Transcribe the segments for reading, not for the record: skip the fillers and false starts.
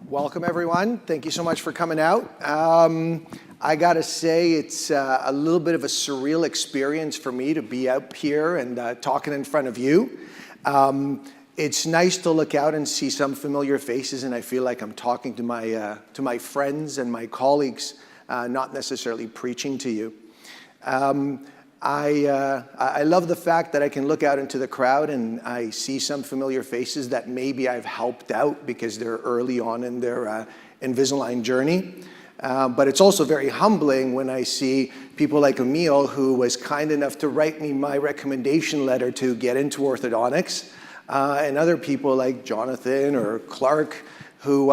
Welcome, everyone. Thank you so much for coming out. I gotta say, it's a little bit of a surreal experience for me to be up here and talking in front of you. It's nice to look out and see some familiar faces, and I feel like I'm talking to my friends and my colleagues, not necessarily preaching to you. I love the fact that I can look out into the crowd and I see some familiar faces that maybe I've helped out because they're early on in their Invisalign journey. But it's also very humbling when I see people like Emil, who was kind enough to write me my recommendation letter to get into orthodontics, and other people like Jonathan or Clark, who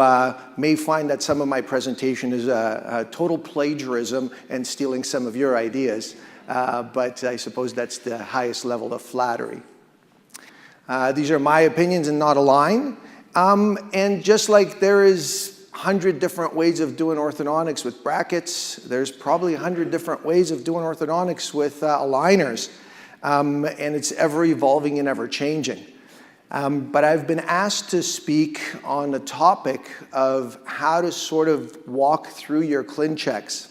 may find that some of my presentation is a total plagiarism and stealing some of your ideas. But I suppose that's the highest level of flattery. These are my opinions and not a line. And just like there is 100 different ways of doing orthodontics with brackets, there's probably 100 different ways of doing orthodontics with aligners. And it's ever evolving and ever changing. But I've been asked to speak on the topic of how to sort of walk through your Clinchecks.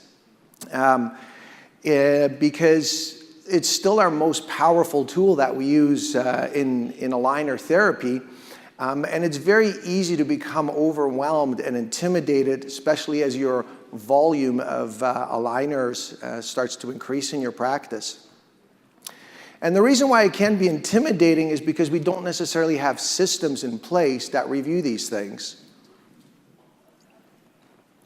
Because it's still our most powerful tool that we use in aligner therapy. And it's very easy to become overwhelmed and intimidated, especially as your volume of aligners starts to increase in your practice. And the reason why it can be intimidating is because we don't necessarily have systems in place that review these things.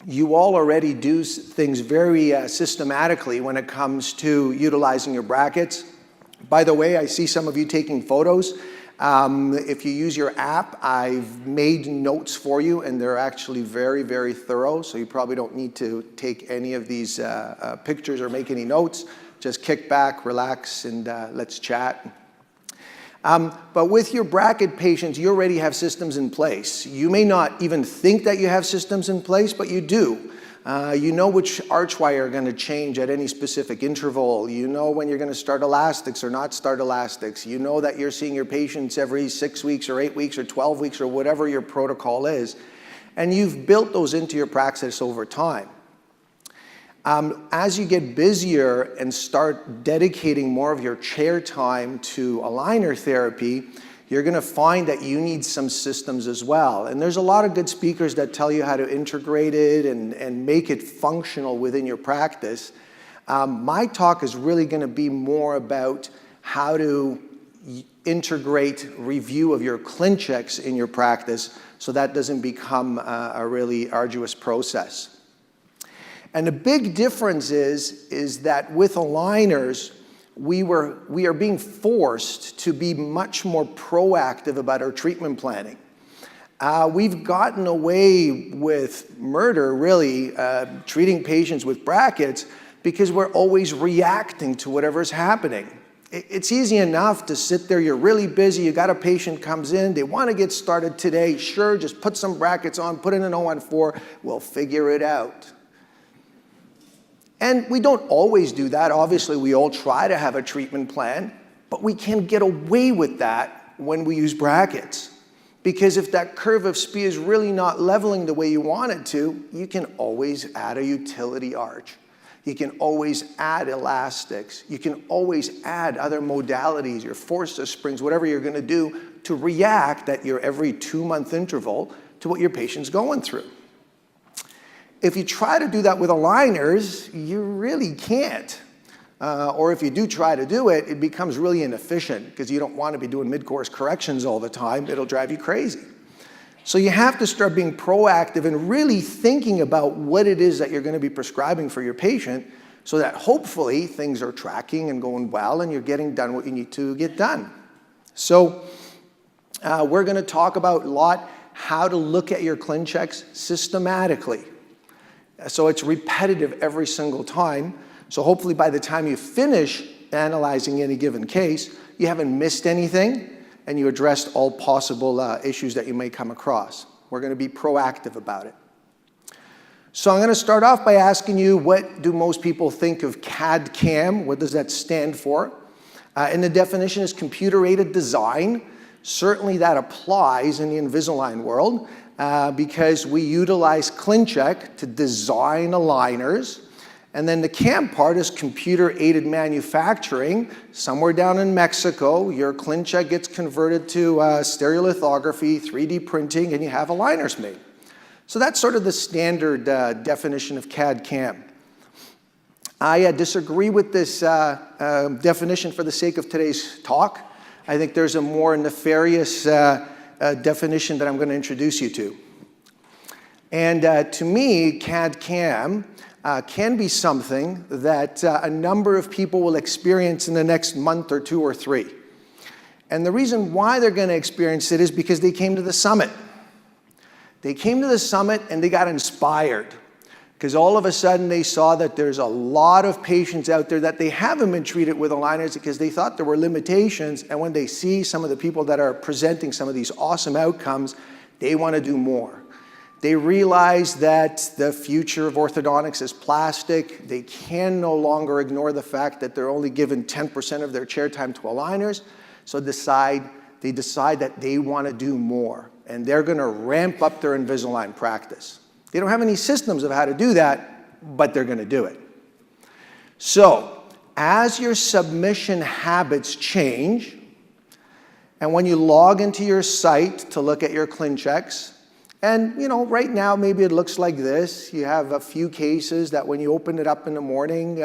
You all already do things very systematically when it comes to utilizing your brackets. By the way, I see some of you taking photos. If you use your app, I've made notes for you, and they're actually very, very thorough, so you probably don't need to take any of these pictures or make any notes. Just kick back, relax, and let's chat. But with your bracket patients, you already have systems in place. You may not even think that you have systems in place, but you do. You know which arch wire are going to change at any specific interval. You know when you're going to start elastics or not start elastics. You know that you're seeing your patients every 6 weeks or 8 weeks or 12 weeks or whatever your protocol is. And you've built those into your praxis over time. As you get busier and start dedicating more of your chair time to aligner therapy, you're going to find that you need some systems as well. And there's a lot of good speakers that tell you how to integrate it and make it functional within your practice. My talk is really going to be more about how to integrate review of your Clinchecks in your practice so that doesn't become a really arduous process. And the big difference is that with aligners, we are being forced to be much more proactive about our treatment planning. We've gotten away with murder, really, treating patients with brackets because we're always reacting to whatever's happening. It's easy enough to sit there, you're really busy, you got a patient comes in, they want to get started today, sure, just put some brackets on, put in an 014, we'll figure it out. And we don't always do that. Obviously, we all try to have a treatment plan, but we can get away with that when we use brackets. Because if that curve of SPI is really not leveling the way you want it to, you can always add a utility arch. You can always add elastics. You can always add other modalities, your forces, springs, whatever you're going to do to react at your every 2-month interval to what your patient's going through. If you try to do that with aligners, you really can't. Or if you do try to do it, it becomes really inefficient because you don't want to be doing mid-course corrections all the time. It'll drive you crazy. So you have to start being proactive and really thinking about what it is that you're going to be prescribing for your patient so that hopefully things are tracking and going well and you're getting done what you need to get done. So we're going to talk about a lot how to look at your Clinchecks systematically. So it's repetitive every single time. So hopefully by the time you finish analyzing any given case, you haven't missed anything and you addressed all possible issues that you may come across. We're going to be proactive about it. So I'm going to start off by asking you, what do most people think of CAD-CAM? What does that stand for? And the definition is computer-aided design. Certainly that applies in the Invisalign world. because we utilize Clincheck to design aligners. And then the CAM part is computer-aided manufacturing. Somewhere down in Mexico, your Clincheck gets converted to stereolithography, 3D printing, and you have aligners made. So that's sort of the standard definition of CAD-CAM. I disagree with this definition for the sake of today's talk. I think there's a more nefarious definition that I'm going to introduce you to. And to me, CAD-CAM can be something that a number of people will experience in the next month or 2 or 3. And the reason why they're going to experience it is because they came to the summit. They came to the summit and they got inspired, because all of a sudden they saw that there's a lot of patients out there that they haven't been treated with aligners because they thought there were limitations, and when they see some of the people that are presenting some of these awesome outcomes, they want to do more. They realize that the future of orthodontics is plastic. They can no longer ignore the fact that they're only given 10% of their chair time to aligners, so they decide that they want to do more, and they're going to ramp up their Invisalign practice. They don't have any systems of how to do that, but they're going to do it. So, as your submission habits change, and when you log into your site to look at your Clinchecks, and right now maybe it looks like this. You have a few cases that when you open it up in the morning,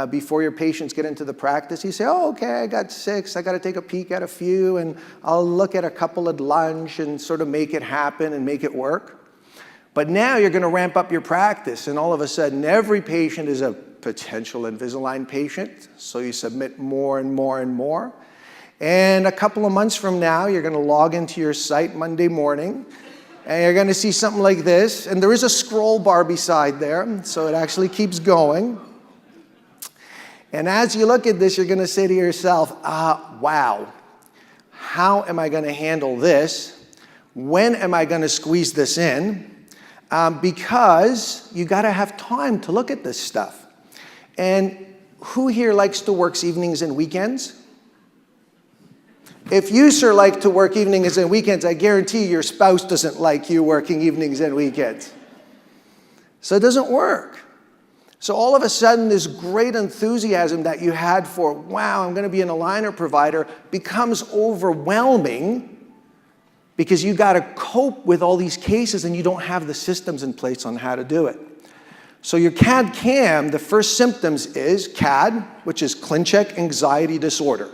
before your patients get into the practice, you say, oh, okay, I got 6, I got to take a peek at a few, and I'll look at a couple at lunch and sort of make it happen and make it work. But now you're going to ramp up your practice, and all of a sudden every patient is a potential Invisalign patient, so you submit more and more and more. And a couple of months from now, you're going to log into your site Monday morning, and you're going to see something like this, and there is a scroll bar beside there, so it actually keeps going. And as you look at this, you're going to say to yourself, wow, how am I going to handle this? When am I going to squeeze this in? Because you got to have time to look at this stuff. And who here likes to work evenings and weekends? If you, sir, like to work evenings and weekends, I guarantee your spouse doesn't like you working evenings and weekends. So it doesn't work. So all of a sudden, this great enthusiasm that you had for, wow, I'm going to be an aligner provider, becomes overwhelming, because you got to cope with all these cases and you don't have the systems in place on how to do it. So your CAD-CAM, the first symptoms is CAD, which is Clincheck anxiety disorder.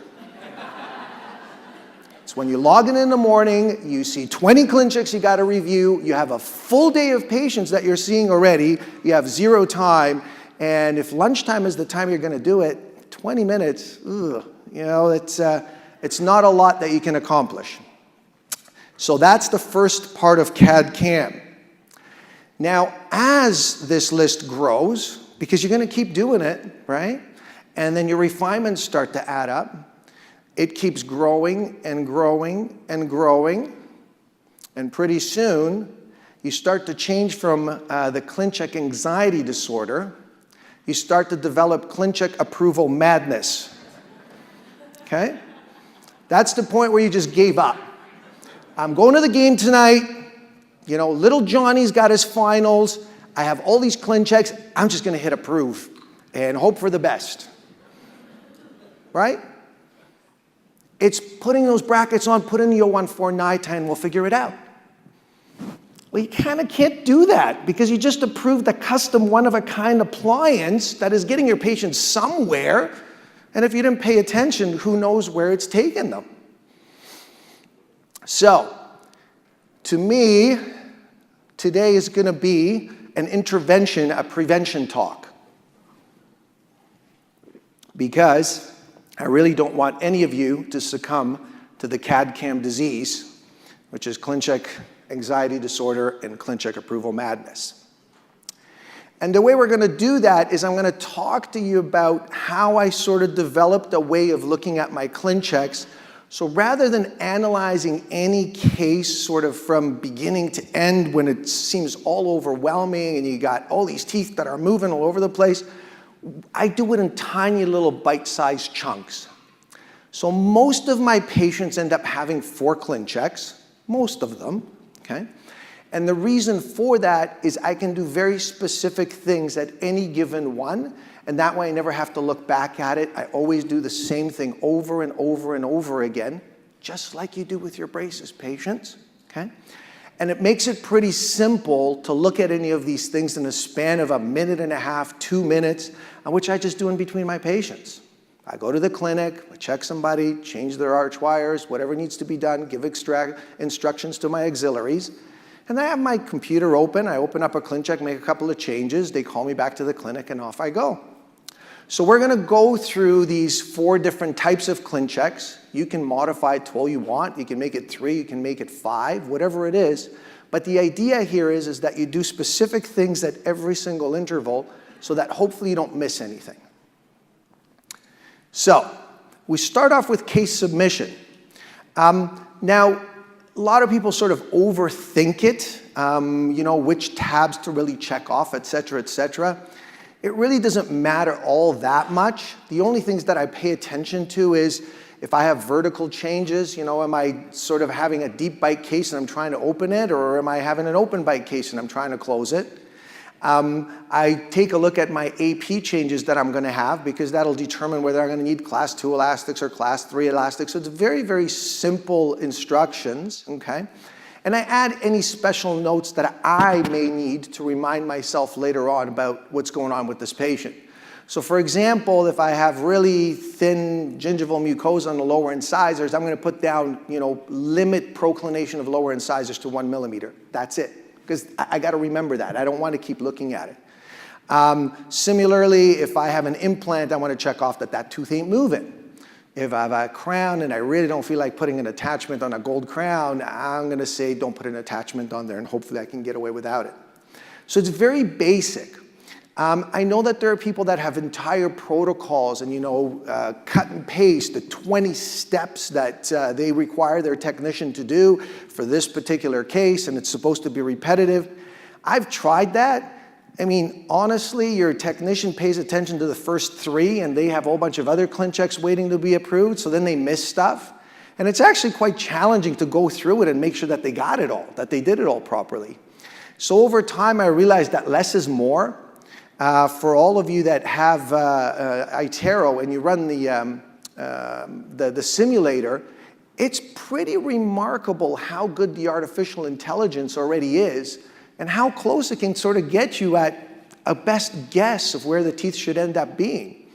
It's when you log in the morning, you see 20 Clinchecks you got to review, you have a full day of patients that you're seeing already, you have 0 time, and if lunchtime is the time you're going to do it, 20 minutes, it's not a lot that you can accomplish. So that's the first part of CAD-CAM. Now, as this list grows, because you're going to keep doing it, right? And then your refinements start to add up. It keeps growing and growing and growing. And pretty soon, you start to change from the Clincheck anxiety disorder. You start to develop Clincheck approval madness. Okay? That's the point where you just gave up. I'm going to the game tonight. Little Johnny's got his finals. I have all these Clinchecks. I'm just going to hit approve and hope for the best. Right? It's putting those brackets on, put in the 014 NITA, and we'll figure it out. Well, you kind of can't do that because you just approved a custom one-of-a-kind appliance that is getting your patients somewhere, and if you didn't pay attention, who knows where it's taken them. So, to me, today is going to be an intervention, a prevention talk. Because I really don't want any of you to succumb to the CAD-CAM disease, which is Clincheck anxiety disorder and Clincheck approval madness. And the way we're going to do that is I'm going to talk to you about how I sort of developed a way of looking at my Clinchecks. So rather than analyzing any case sort of from beginning to end when it seems all overwhelming and you got all these teeth that are moving all over the place, I do it in tiny little bite-sized chunks. So most of my patients end up having 4 Clinchecks, most of them, okay? And the reason for that is I can do very specific things at any given one, and that way I never have to look back at it. I always do the same thing over and over and over again, just like you do with your braces, patients, okay? And it makes it pretty simple to look at any of these things in a span of 1.5 minutes, 2 minutes, which I just do in between my patients. I go to the clinic, I check somebody, change their arch wires, whatever needs to be done, give instructions to my auxiliaries, and I have my computer open. I open up a Clincheck, make a couple of changes, they call me back to the clinic, and off I go. So we're gonna go through these 4 different types of Clinchecks. You can modify it to all you want. You can make it 3, you can make it 5, whatever it is. But the idea here is that you do specific things at every single interval so that hopefully you don't miss anything. So we start off with case submission. Now, a lot of people sort of overthink it, you know, which tabs to really check off, et cetera, et cetera. It really doesn't matter all that much. The only things that I pay attention to is if I have vertical changes, you know, am I sort of having a deep bite case and I'm trying to open it, or am I having an open bite case and I'm trying to close it? I take a look at my AP changes that I'm gonna have, because that'll determine whether I'm gonna need class 2 elastics or class 3 elastics. So it's very, very simple instructions, okay? And I add any special notes that I may need to remind myself later on about what's going on with this patient. So for example, if I have really thin gingival mucosa on the lower incisors, I'm gonna put down, you know, limit proclination of lower incisors to 1 millimeter. That's it, because I gotta remember that. I don't wanna keep looking at it. Similarly, if I have an implant, I wanna check off that that tooth ain't moving. If I have a crown and I really don't feel like putting an attachment on a gold crown, I'm gonna say don't put an attachment on there and hopefully I can get away without it. So it's very basic. I know that there are people that have entire protocols and, you know, cut and paste the 20 steps that they require their technician to do for this particular case, and it's supposed to be repetitive. I've tried that. I mean, honestly, your technician pays attention to the first 3 and they have a whole bunch of other Clinchecks waiting to be approved, so then they miss stuff. And it's actually quite challenging to go through it and make sure that they got it all, that they did it all properly. So over time, I realized that less is more. For all of you that have iTero and you run the simulator, it's pretty remarkable how good the artificial intelligence already is, and how close it can sort of get you at a best guess of where the teeth should end up being.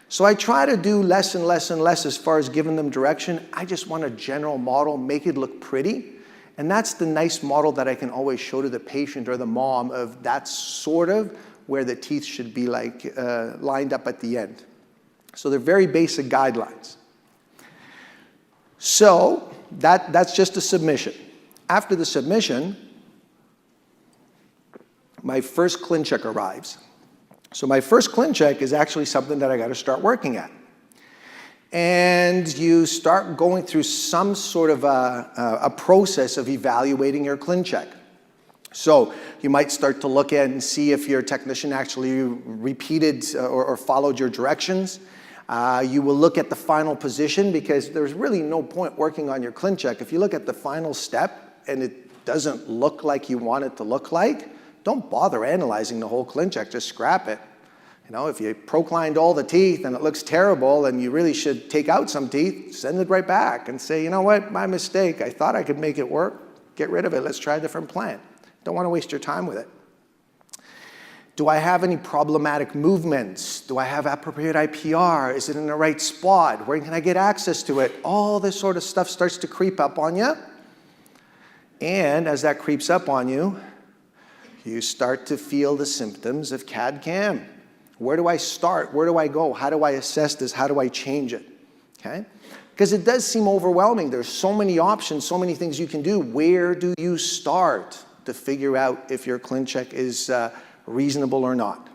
So I try to do less and less and less as far as giving them direction. I just want a general model, make it look pretty. And that's the nice model that I can always show to the patient or the mom of that's sort of where the teeth should be like lined up at the end. So they're very basic guidelines. So that's just a submission. After the submission, my first Clincheck arrives. So my first Clincheck is actually something that I got to start working at. And you start going through some sort of a process of evaluating your Clincheck. So you might start to look at and see if your technician actually repeated or followed your directions. You will look at the final position, because there's really no point working on your Clincheck. If you look at the final step and it doesn't look like you want it to look like, don't bother analyzing the whole Clincheck, just scrap it. You know, if you proclined all the teeth and it looks terrible and you really should take out some teeth, send it right back and say, you know what, my mistake, I thought I could make it work, get rid of it, let's try a different plan. Don't want to waste your time with it. Do I have any problematic movements? Do I have appropriate IPR? Is it in the right spot? Where can I get access to it? All this sort of stuff starts to creep up on you. And as that creeps up on you, you start to feel the symptoms of CAD-CAM. Where do I start? Where do I go? How do I assess this? How do I change it? Okay? Because it does seem overwhelming. There's so many options, so many things you can do. Where do you start to figure out if your Clincheck is reasonable or not?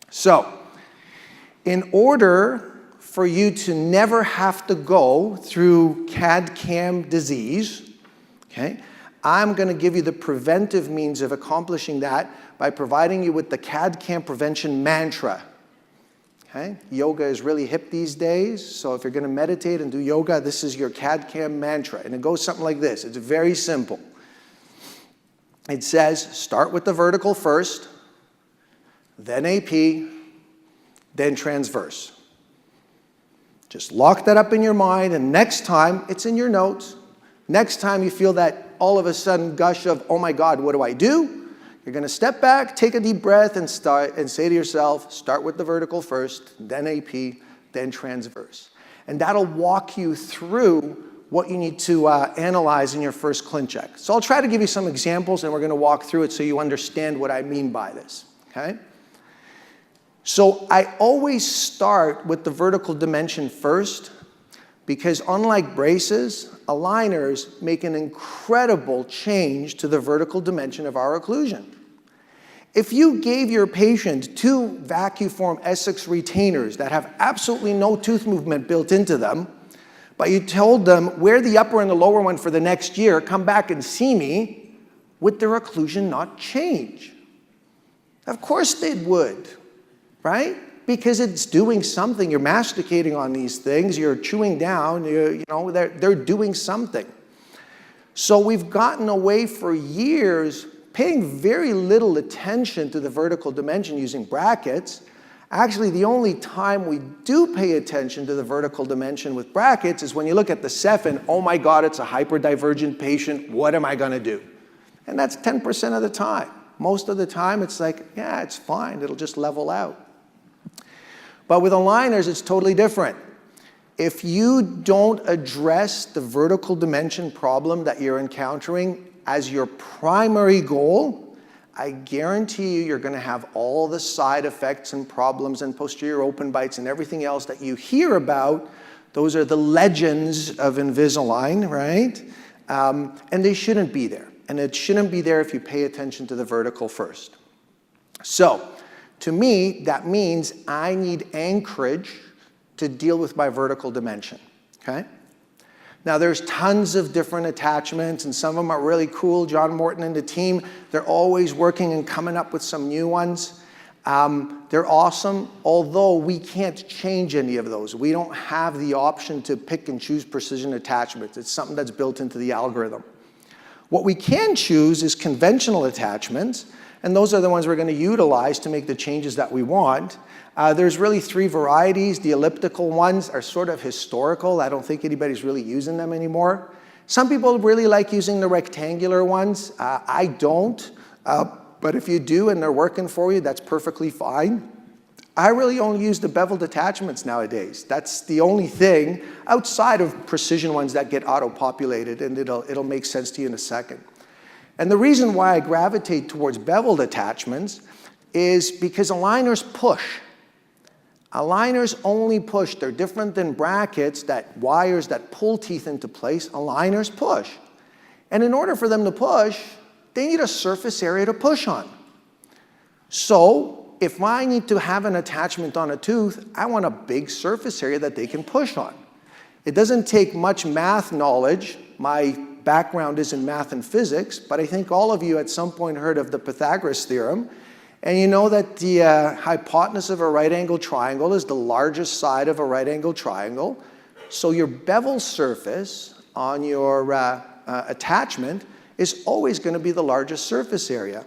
So, in order for you to never have to go through CAD-CAM disease, okay, I'm going to give you the preventive means of accomplishing that by providing you with the CAD-CAM prevention mantra. Okay? Yoga is really hip these days, so if you're going to meditate and do yoga, this is your CAD-CAM mantra, and it goes something like this. It's very simple. it says start with the vertical first, then AP, then transverse. Just lock that up in your mind, and next time, it's in your notes, next time you feel that all of a sudden gush of, oh my God, what do I do? You're going to step back, take a deep breath, and say to yourself, start with the vertical first, then AP, then transverse. And that'll walk you through what you need to analyze in your first Clincheck. So I'll try to give you some examples, and we're going to walk through it so you understand what I mean by this, okay? So I always start with the vertical dimension first, because unlike braces, aligners make an incredible change to the vertical dimension of our occlusion. If you gave your patient 2 vacuform Essex retainers that have absolutely no tooth movement built into them, but you told them, wear the upper and the lower one for the next year, come back and see me, would their occlusion not change? Of course they would, right? Because it's doing something. You're masticating on these things, you're chewing down, they're doing something. So we've gotten away for years paying very little attention to the vertical dimension using brackets. Actually, the only time we do pay attention to the vertical dimension with brackets is when you look at the Ceph and, oh my God, it's a hyperdivergent patient, what am I going to do? And that's 10% of the time. Most of the time, it's like, yeah, it's fine, it'll just level out. But with aligners, it's totally different. If you don't address the vertical dimension problem that you're encountering as your primary goal, I guarantee you're going to have all the side effects and problems and posterior open bites and everything else that you hear about. Those are the legends of Invisalign, right? And they shouldn't be there. And it shouldn't be there if you pay attention to the vertical first. So, to me, that means I need anchorage to deal with my vertical dimension, okay? Now, there's tons of different attachments, and some of them are really cool. John Morton and the team, they're always working and coming up with some new ones. They're awesome, although we can't change any of those. We don't have the option to pick and choose precision attachments. It's something that's built into the algorithm. What we can choose is conventional attachments, and those are the ones we're going to utilize to make the changes that we want. There's really 3 varieties. The elliptical ones are sort of historical. I don't think anybody's really using them anymore. Some people really like using the rectangular ones. I don't, but if you do and they're working for you, that's perfectly fine. I really only use the beveled attachments nowadays. That's the only thing outside of precision ones that get auto-populated, and it'll make sense to you in a second. And the reason why I gravitate towards beveled attachments is because aligners push. Aligners only push. They're different than brackets, that wires that pull teeth into place. Aligners push. And in order for them to push, they need a surface area to push on. So if I need to have an attachment on a tooth, I want a big surface area that they can push on. It doesn't take much math knowledge. My background is in math and physics, but I think all of you at some point heard of the Pythagoras theorem. And you know that the hypotenuse of a right angle triangle is the largest side of a right angle triangle. So your bevel surface on your attachment is always going to be the largest surface area.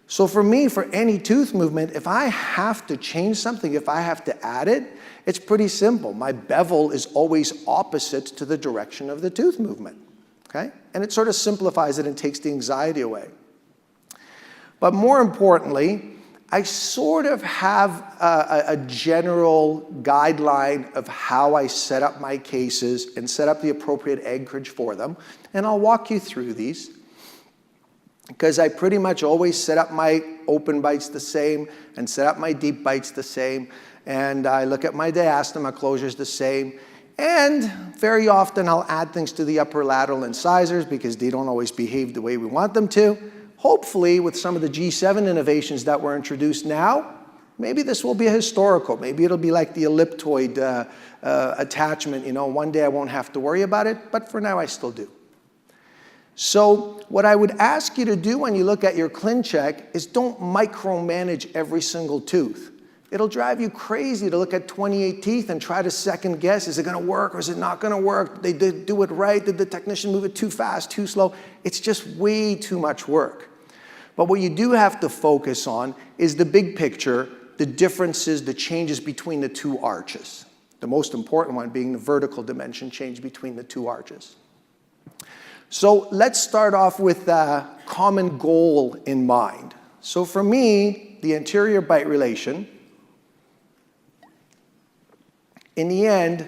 So for me, for any tooth movement, if I have to change something, if I have to add it, it's pretty simple. My bevel is always opposite to the direction of the tooth movement. Okay? And it sort of simplifies it and takes the anxiety away. But more importantly, I sort of have a general guideline of how I set up my cases and set up the appropriate anchorage for them. And I'll walk you through these, because I pretty much always set up my open bites the same and set up my deep bites the same. And I look at my diastema closures the same. And very often I'll add things to the upper lateral incisors because they don't always behave the way we want them to. Hopefully, with some of the G7 innovations that were introduced now, maybe this will be a historical. Maybe it'll be like the elliptoid attachment. You know, one day I won't have to worry about it, but for now I still do. So what I would ask you to do when you look at your Clincheck is don't micromanage every single tooth. It'll drive you crazy to look at 28 teeth and try to second guess, is it going to work or is it not going to work? They did do it right. Did the technician move it too fast, too slow? It's just way too much work. But what you do have to focus on is the big picture, the differences, the changes between the two arches. The most important one being the vertical dimension change between the two arches. So let's start off with a common goal in mind. So for me, the anterior bite relation, in the end,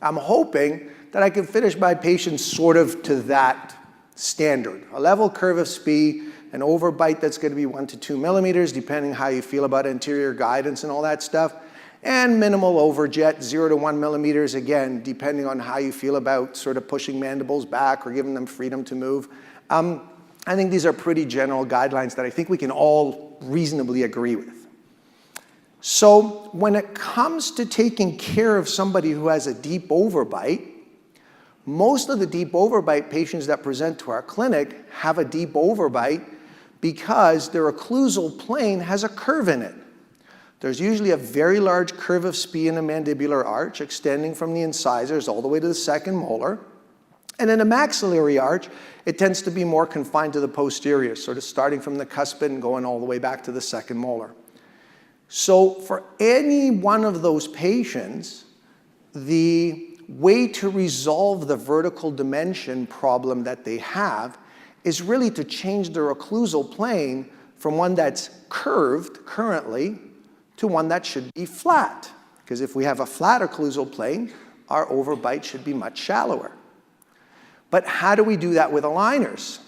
I'm hoping that I can finish my patients sort of to that standard. A level curve of SPIE, an overbite that's going to be 1 to 2 millimeters, depending how you feel about anterior guidance and all that stuff, and minimal overjet, 0 to 1 millimeters, again, depending on how you feel about sort of pushing mandibles back or giving them freedom to move. I think these are pretty general guidelines that I think we can all reasonably agree with. So when it comes to taking care of somebody who has a deep overbite, most of the deep overbite patients that present to our clinic have a deep overbite because their occlusal plane has a curve in it. There's usually a very large curve of SPIE in the mandibular arch extending from the incisors all the way to the second molar. And in a maxillary arch, it tends to be more confined to the posterior, sort of starting from the cuspid and going all the way back to the second molar. So for any one of those patients, the way to resolve the vertical dimension problem that they have is really to change their occlusal plane from one that's curved currently to one that should be flat. Because if we have a flat occlusal plane, our overbite should be much shallower. But how do we do that with aligners?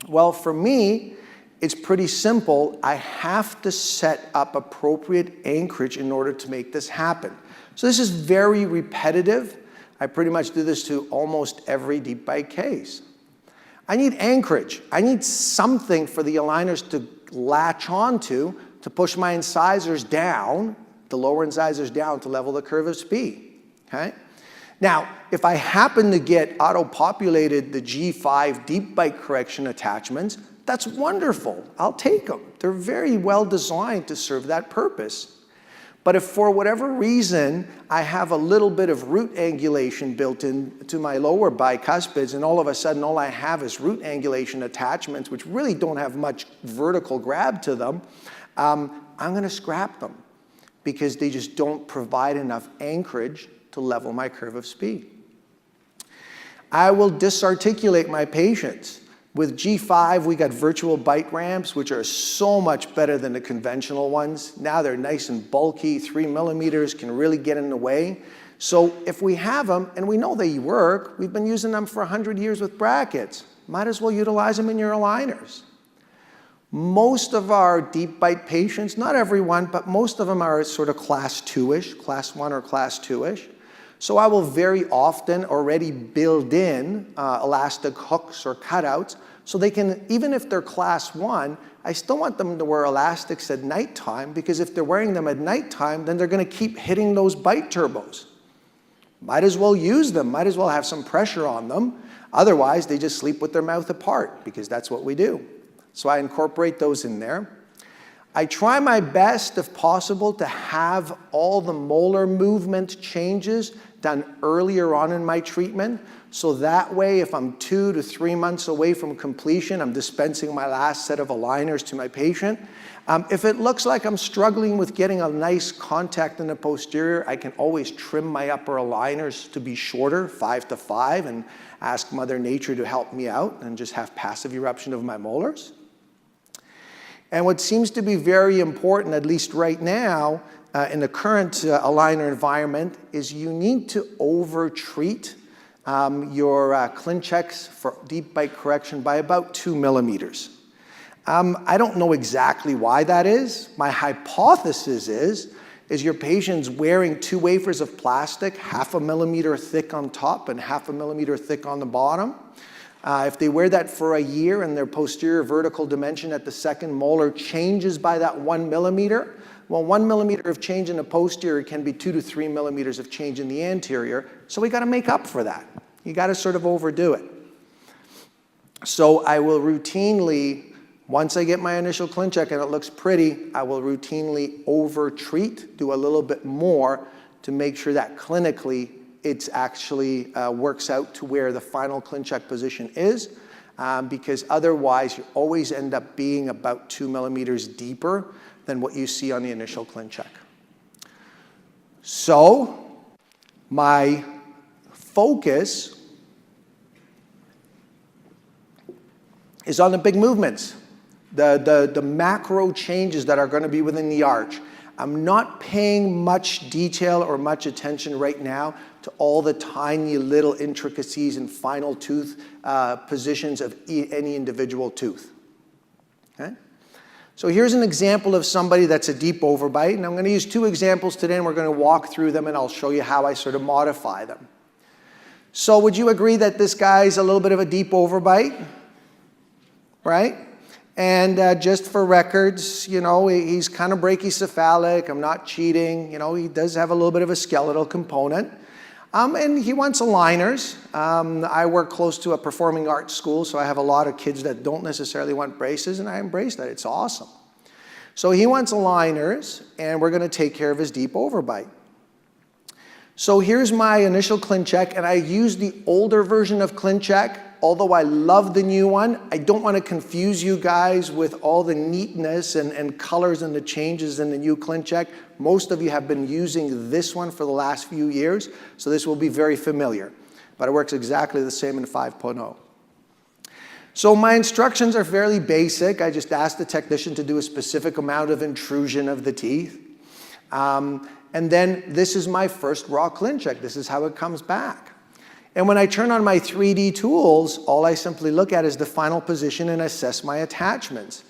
Well, for me, it's pretty simple. I have to set up appropriate anchorage in order to make this happen. So this is very repetitive. I pretty much do this to almost every deep bite case. I need anchorage. I need something for the aligners to latch onto to push my incisors down, the lower incisors down to level the curve of SPIE, okay? Now, if I happen to get auto-populated the G5 deep bite correction attachments, that's wonderful. I'll take them. They're very well designed to serve that purpose. But if for whatever reason I have a little bit of root angulation built into my lower bicuspids and all of a sudden all I have is root angulation attachments which really don't have much vertical grab to them, I'm going to scrap them because they just don't provide enough anchorage to level my curve of SPIE. I will disarticulate my patients. With G5, we got virtual bite ramps, which are so much better than the conventional ones. Now they're nice and bulky, 3 millimeters, can really get in the way. So if we have them, and we know they work, we've been using them for 100 years with brackets, might as well utilize them in your aligners. Most of our deep bite patients, not everyone, but most of them are sort of class 2-ish, class 1 or class 2-ish. So I will very often already build in elastic hooks or cutouts so they can, even if they're class 1, I still want them to wear elastics at nighttime because if they're wearing them at nighttime, then they're going to keep hitting those bite turbos. Might as well use them, might as well have some pressure on them. Otherwise, they just sleep with their mouth apart because that's what we do. So I incorporate those in there. I try my best, if possible, to have all the molar movement changes done earlier on in my treatment. So that way, if I'm 2 to 3 months away from completion, I'm dispensing my last set of aligners to my patient. If it looks like I'm struggling with getting a nice contact in the posterior, I can always trim my upper aligners to be shorter, 5 to 5, and ask Mother Nature to help me out and just have passive eruption of my molars. And what seems to be very important, at least right now, in the current aligner environment, is you need to over-treat your Clinchecks for deep bite correction by about 2 millimeters. I don't know exactly why that is. My hypothesis is your patient's wearing 2 wafers of plastic, 0.5 millimeter thick on top and 0.5 millimeter thick on the bottom. If they wear that for a year and their posterior vertical dimension at the second molar changes by that 1 millimeter, well, 1 millimeter of change in the posterior can be 2 to 3 millimeters of change in the anterior, so we got to make up for that. You got to sort of overdo it. So I will routinely, once I get my initial Clincheck and it looks pretty, I will routinely over-treat, do a little bit more to make sure that clinically it's actually works out to where the final Clincheck position is. because otherwise you always end up being about 2 millimeters deeper than what you see on the initial Clincheck. So my focus is on the big movements, the macro changes that are going to be within the arch. I'm not paying much detail or much attention right now to all the tiny little intricacies and final tooth positions of any individual tooth. Okay? So here's an example of somebody that's a deep overbite, and I'm going to use two examples today, and we're going to walk through them, and I'll show you how I sort of modify them. So would you agree that this guy's a little bit of a deep overbite? Right? And just for records, you know, he's kind of brachycephalic. I'm not cheating. You know, he does have a little bit of a skeletal component. And he wants aligners. I work close to a performing arts school, so I have a lot of kids that don't necessarily want braces, and I embrace that. It's awesome. So he wants aligners, and we're going to take care of his deep overbite. So here's my initial Clincheck, and I use the older version of Clincheck. Although I love the new one, I don't want to confuse you guys with all the neatness and colors and the changes in the new Clincheck. Most of you have been using this one for the last few years, so this will be very familiar. But it works exactly the same in 5.0. So my instructions are fairly basic. I just ask the technician to do a specific amount of intrusion of the teeth. And then this is my first raw Clincheck. This is how it comes back. And when I turn on my 3D tools, all I simply look at is the final position and assess my attachments.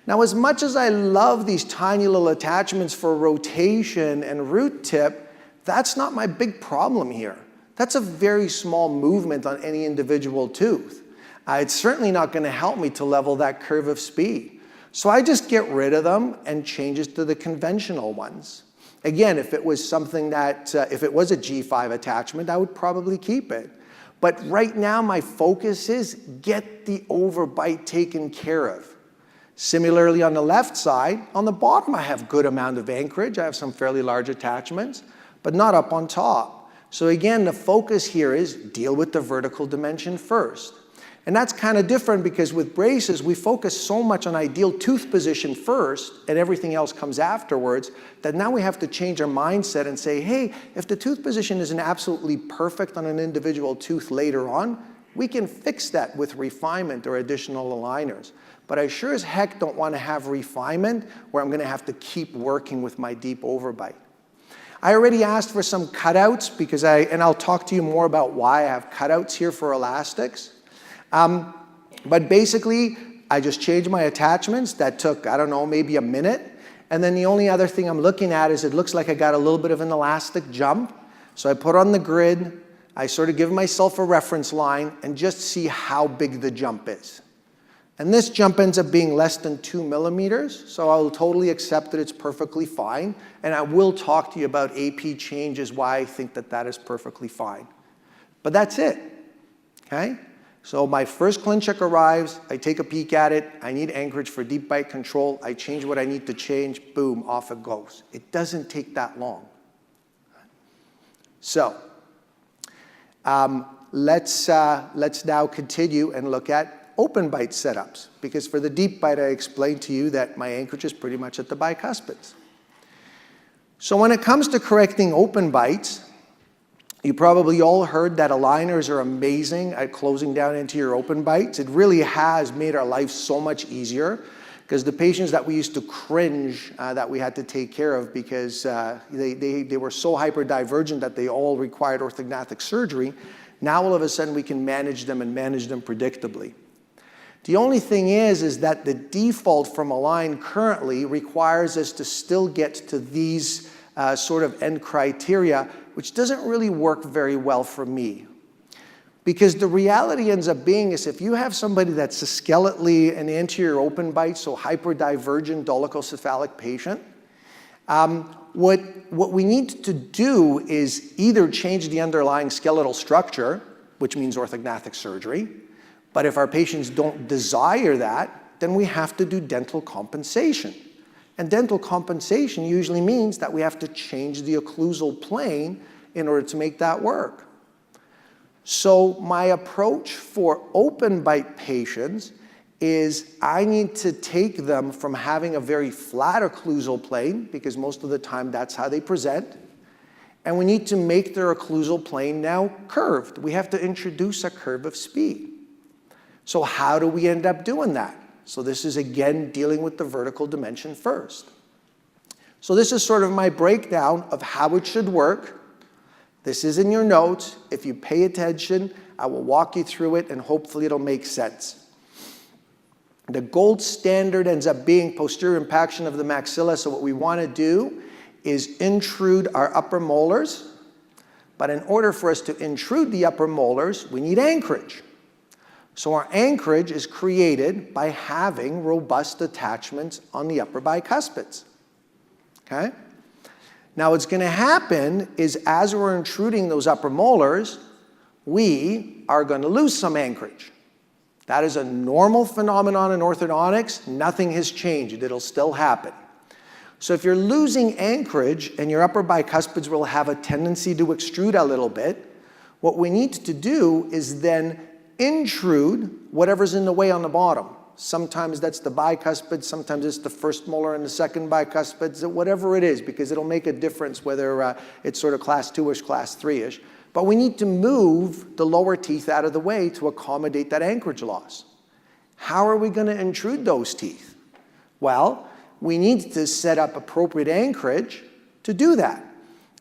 Now, as much as I love these tiny little attachments for rotation and root tip, that's not my big problem here. That's a very small movement on any individual tooth. It's certainly not going to help me to level that curve of speed. So I just get rid of them and change it to the conventional ones. Again, if it was something that, if it was a G5 attachment, I would probably keep it. But right now, my focus is get the overbite taken care of. Similarly, on the left side, on the bottom, I have good amount of anchorage. I have some fairly large attachments, but not up on top. So again, the focus here is deal with the vertical dimension first. And that's kind of different because with braces, we focus so much on ideal tooth position first and everything else comes afterwards that now we have to change our mindset and say, hey, if the tooth position isn't absolutely perfect on an individual tooth later on, we can fix that with refinement or additional aligners. But I sure as heck don't want to have refinement where I'm going to have to keep working with my deep overbite. I already asked for some cutouts because and I'll talk to you more about why I have cutouts here for elastics. But basically, I just changed my attachments. That took, I don't know, maybe a minute. And then the only other thing I'm looking at is it looks like I got a little bit of an elastic jump. So I put on the grid. I sort of give myself a reference line and just see how big the jump is. And this jump ends up being less than 2 millimeters. So I'll totally accept that it's perfectly fine. And I will talk to you about AP changes, why I think that that is perfectly fine. But that's it, okay? So my first Clincheck arrives, I take a peek at it, I need anchorage for deep bite control, I change what I need to change, boom, off it goes. It doesn't take that long. So let's now continue and look at open bite setups, because for the deep bite I explained to you that my anchorage is pretty much at the bicuspids. So when it comes to correcting open bites, you probably all heard that aligners are amazing at closing down into your open bites. It really has made our life so much easier because the patients that we used to cringe that we had to take care of because they were so hyperdivergent that they all required orthodontic surgery, now all of a sudden we can manage them and manage them predictably. The only thing is that the default from Align currently requires us to still get to these sort of end criteria, which doesn't really work very well for me. Because the reality ends up being is if you have somebody that's a skeletally an anterior open bite, so hyperdivergent dolichocephalic patient, what we need to do is either change the underlying skeletal structure, which means orthodontic surgery, but if our patients don't desire that, then we have to do dental compensation. And dental compensation usually means that we have to change the occlusal plane in order to make that work. So my approach for open bite patients is I need to take them from having a very flat occlusal plane, because most of the time that's how they present, and we need to make their occlusal plane now curved. We have to introduce a curve of speed. So how do we end up doing that? So this is, again, dealing with the vertical dimension first. So this is sort of my breakdown of how it should work. This is in your notes. If you pay attention, I will walk you through it, and hopefully it'll make sense. The gold standard ends up being posterior impaction of the maxilla. So what we want to do is intrude our upper molars. But in order for us to intrude the upper molars, we need anchorage. So our anchorage is created by having robust attachments on the upper bicuspids. Okay? Now what's going to happen is as we're intruding those upper molars, we are going to lose some anchorage. That is a normal phenomenon in orthodontics. Nothing has changed. It'll still happen. So if you're losing anchorage and your upper bicuspids will have a tendency to extrude a little bit, what we need to do is then intrude whatever's in the way on the bottom. Sometimes that's the bicuspid, sometimes it's the first molar and the second bicuspid, whatever it is, because it'll make a difference whether it's sort of class 2-ish, class 3-ish. But we need to move the lower teeth out of the way to accommodate that anchorage loss. How are we going to intrude those teeth? Well, we need to set up appropriate anchorage to do that.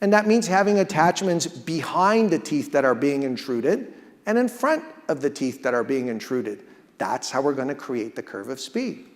And that means having attachments behind the teeth that are being intruded and in front of the teeth that are being intruded. That's how we're going to create the curve of speed.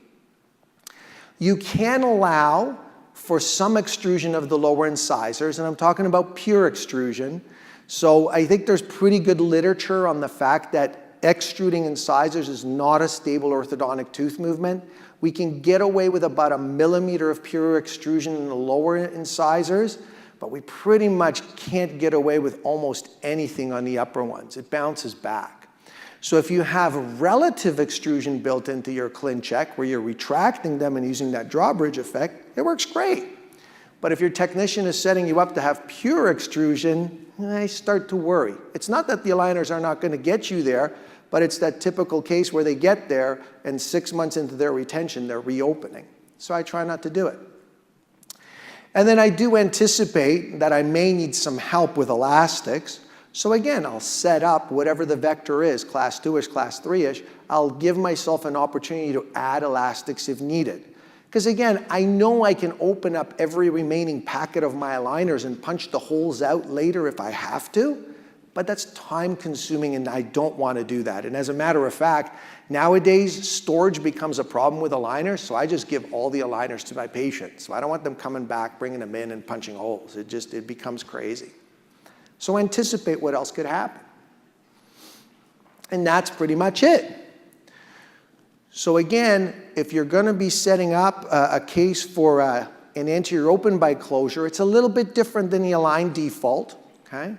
You can allow for some extrusion of the lower incisors, and I'm talking about pure extrusion. So I think there's pretty good literature on the fact that extruding incisors is not a stable orthodontic tooth movement. We can get away with about 1 millimeter of pure extrusion in the lower incisors, but we pretty much can't get away with almost anything on the upper ones. It bounces back. So if you have relative extrusion built into your Clincheck, where you're retracting them and using that drawbridge effect, it works great. But if your technician is setting you up to have pure extrusion, I start to worry. It's not that the aligners are not going to get you there, but it's that typical case where they get there and 6 months into their retention, they're reopening. So I try not to do it. And then I do anticipate that I may need some help with elastics. So again, I'll set up whatever the vector is, class 2-ish, class 3-ish. I'll give myself an opportunity to add elastics if needed. Because again, I know I can open up every remaining packet of my aligners and punch the holes out later if I have to, but that's time consuming and I don't want to do that. And as a matter of fact, nowadays storage becomes a problem with aligners, so I just give all the aligners to my patients. So I don't want them coming back, bringing them in and punching holes. It becomes crazy. So anticipate what else could happen. And that's pretty much it. So again, if you're going to be setting up a case for an anterior open bite closure, it's a little bit different than the aligned default. Okay?